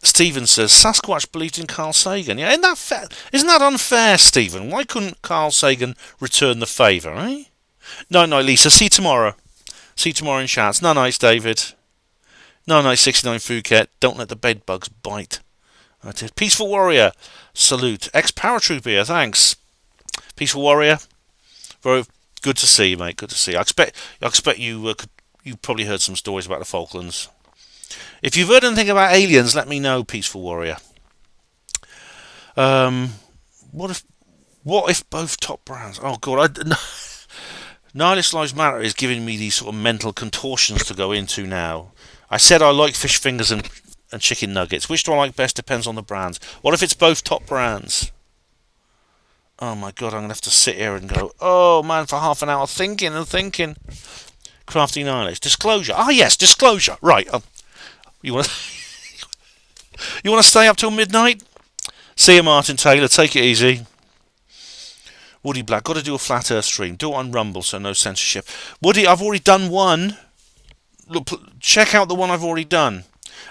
Stephen says Sasquatch believed in Carl Sagan. Yeah, isn't that unfair, Stephen? Why couldn't Carl Sagan return the favour, eh? Night, Lisa. See you tomorrow. See you tomorrow in chats. Night, David. Night, 69 Phuket. Don't let the bed bugs bite. Peaceful Warrior. Salute. Ex-paratrooper here. Thanks. Peaceful Warrior. Very good to see you, mate. Good to see you. I expect you probably heard some stories about the Falklands. If you've heard anything about aliens, let me know, Peaceful Warrior. What if both top brands? Oh God, Nihilist Lives Matter is giving me these sort of mental contortions to go into now. I said I like fish fingers and chicken nuggets. Which do I like best? Depends on the brands. What if it's both top brands? Oh my God, I'm gonna have to sit here and go, oh man, for half an hour thinking. Crafty Nihilist. Disclosure. Ah yes, disclosure. Right. You want to stay up till midnight? See you, Martin Taylor. Take it easy. Woody Black, got to do a flat Earth stream. Do it on Rumble, so no censorship. Woody, I've already done one. Look, check out the one I've already done,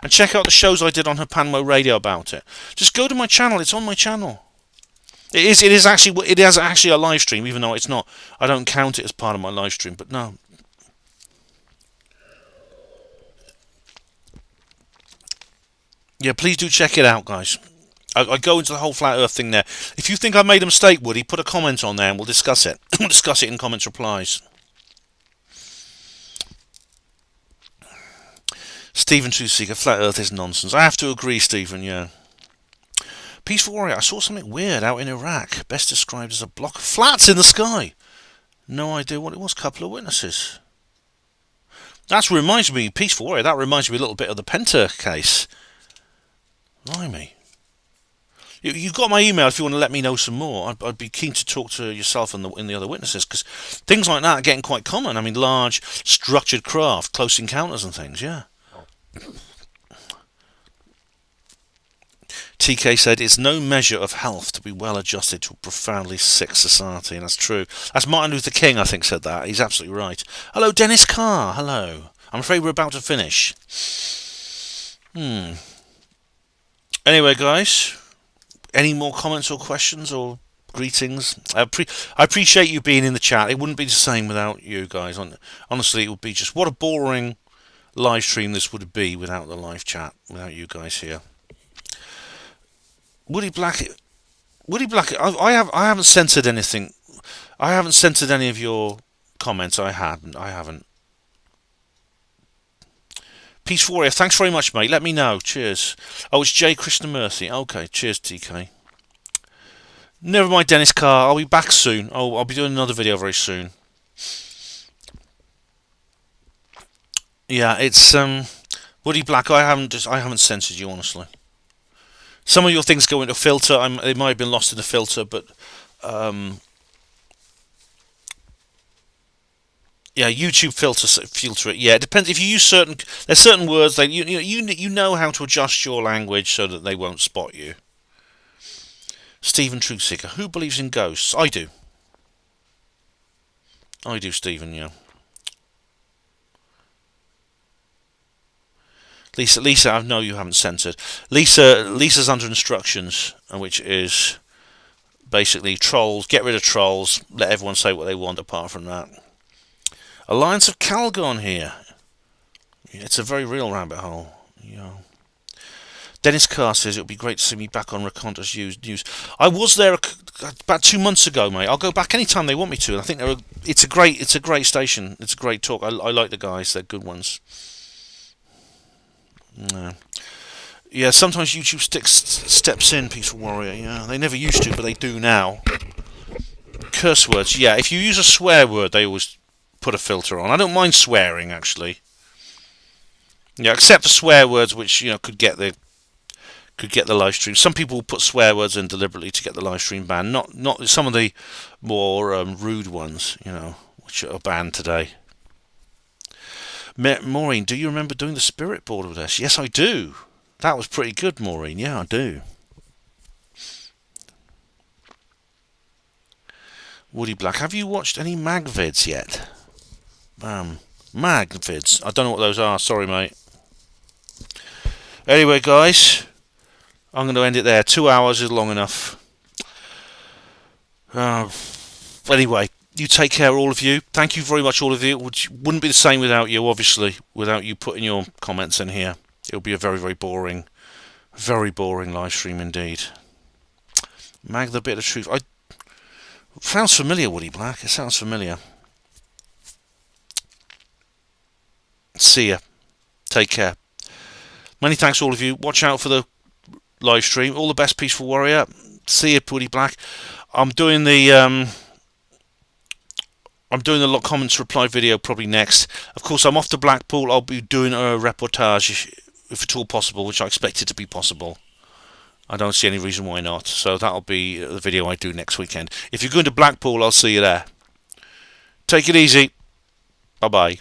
and check out the shows I did on Hapanmo Radio about it. Just go to my channel. It's on my channel. It is actually a live stream, even though it's not. I don't count it as part of my live stream, but no. Yeah, please do check it out, guys. I go into the whole flat Earth thing there. If you think I made a mistake, Woody, put a comment on there and we'll discuss it. We'll discuss it in comments replies. Stephen Truseeker, flat Earth is nonsense. I have to agree, Stephen. Yeah. Peaceful Warrior, I saw something weird out in Iraq, best described as a block of flats in the sky. No idea what it was. Couple of witnesses. That reminds me, Peaceful Warrior, that reminds me a little bit of the Penta case. Blimey. You've got my email if you want to let me know some more. I'd be keen to talk to yourself and the other witnesses, because things like that are getting quite common. I mean, large, structured craft, close encounters and things, yeah. TK said, it's no measure of health to be well adjusted to a profoundly sick society, and that's true. That's Martin Luther King, I think, said that. He's absolutely right. Hello, Dennis Carr. Hello. I'm afraid we're about to finish. Anyway, guys, any more comments or questions or greetings? I appreciate you being in the chat. It wouldn't be the same without you guys. Honestly, it would be just what a boring live stream this would be without the live chat, without you guys here. Woody Black, I haven't censored anything. I haven't censored any of your comments. I haven't. Peace Warrior, thanks very much, mate. Let me know. Cheers. Oh, it's J. Krishnamurthy. Okay, cheers, TK. Never mind, Dennis Carr. I'll be back soon. Oh, I'll be doing another video very soon. Yeah, it's Woody Black. I haven't censored you, honestly. Some of your things go into filter. They might have been lost in the filter, but yeah, YouTube filter it. Yeah, it depends. If you use there's certain words that you know how to adjust your language so that they won't spot you. Stephen Truthseeker, who believes in ghosts? I do. I do, Stephen. Yeah. Lisa, I know you haven't censored. Lisa's under instructions, which is basically trolls. Get rid of trolls. Let everyone say what they want. Apart from that, Alliance of Calgon here. It's a very real rabbit hole. Yeah. Dennis Carr says it would be great to see me back on Raconta's News. I was there about 2 months ago, mate. I'll go back anytime they want me to. I think it's a great station. It's a great talk. I like the guys. They're good ones. No. Yeah, sometimes YouTube steps in, Peaceful Warrior. Yeah, they never used to, but they do now. Curse words. Yeah, if you use a swear word, they always put a filter on. I don't mind swearing, actually. Yeah, except for swear words, which could get the live stream. Some people will put swear words in deliberately to get the live stream banned. Not some of the more rude ones, which are banned today. Maureen, do you remember doing the spirit board with us? Yes, I do. That was pretty good, Maureen. Yeah, I do. Woody Black, have you watched any mag vids yet? Mag vids. I don't know what those are. Sorry, mate. Anyway, guys, I'm going to end it there. 2 hours is long enough. Anyway. You take care, all of you. Thank you very much, all of you. Which wouldn't be the same without you, obviously. Without you putting your comments in here. It would be a very, very boring live stream indeed. Mag the bit of truth. Sounds familiar, Woody Black. It sounds familiar. See ya. Take care. Many thanks, all of you. Watch out for the live stream. All the best, Peaceful Warrior. See ya, Woody Black. I'm doing the comments reply video probably next. Of course, I'm off to Blackpool. I'll be doing a reportage, if at all possible, which I expect it to be possible. I don't see any reason why not. So that'll be the video I do next weekend. If you're going to Blackpool, I'll see you there. Take it easy. Bye-bye.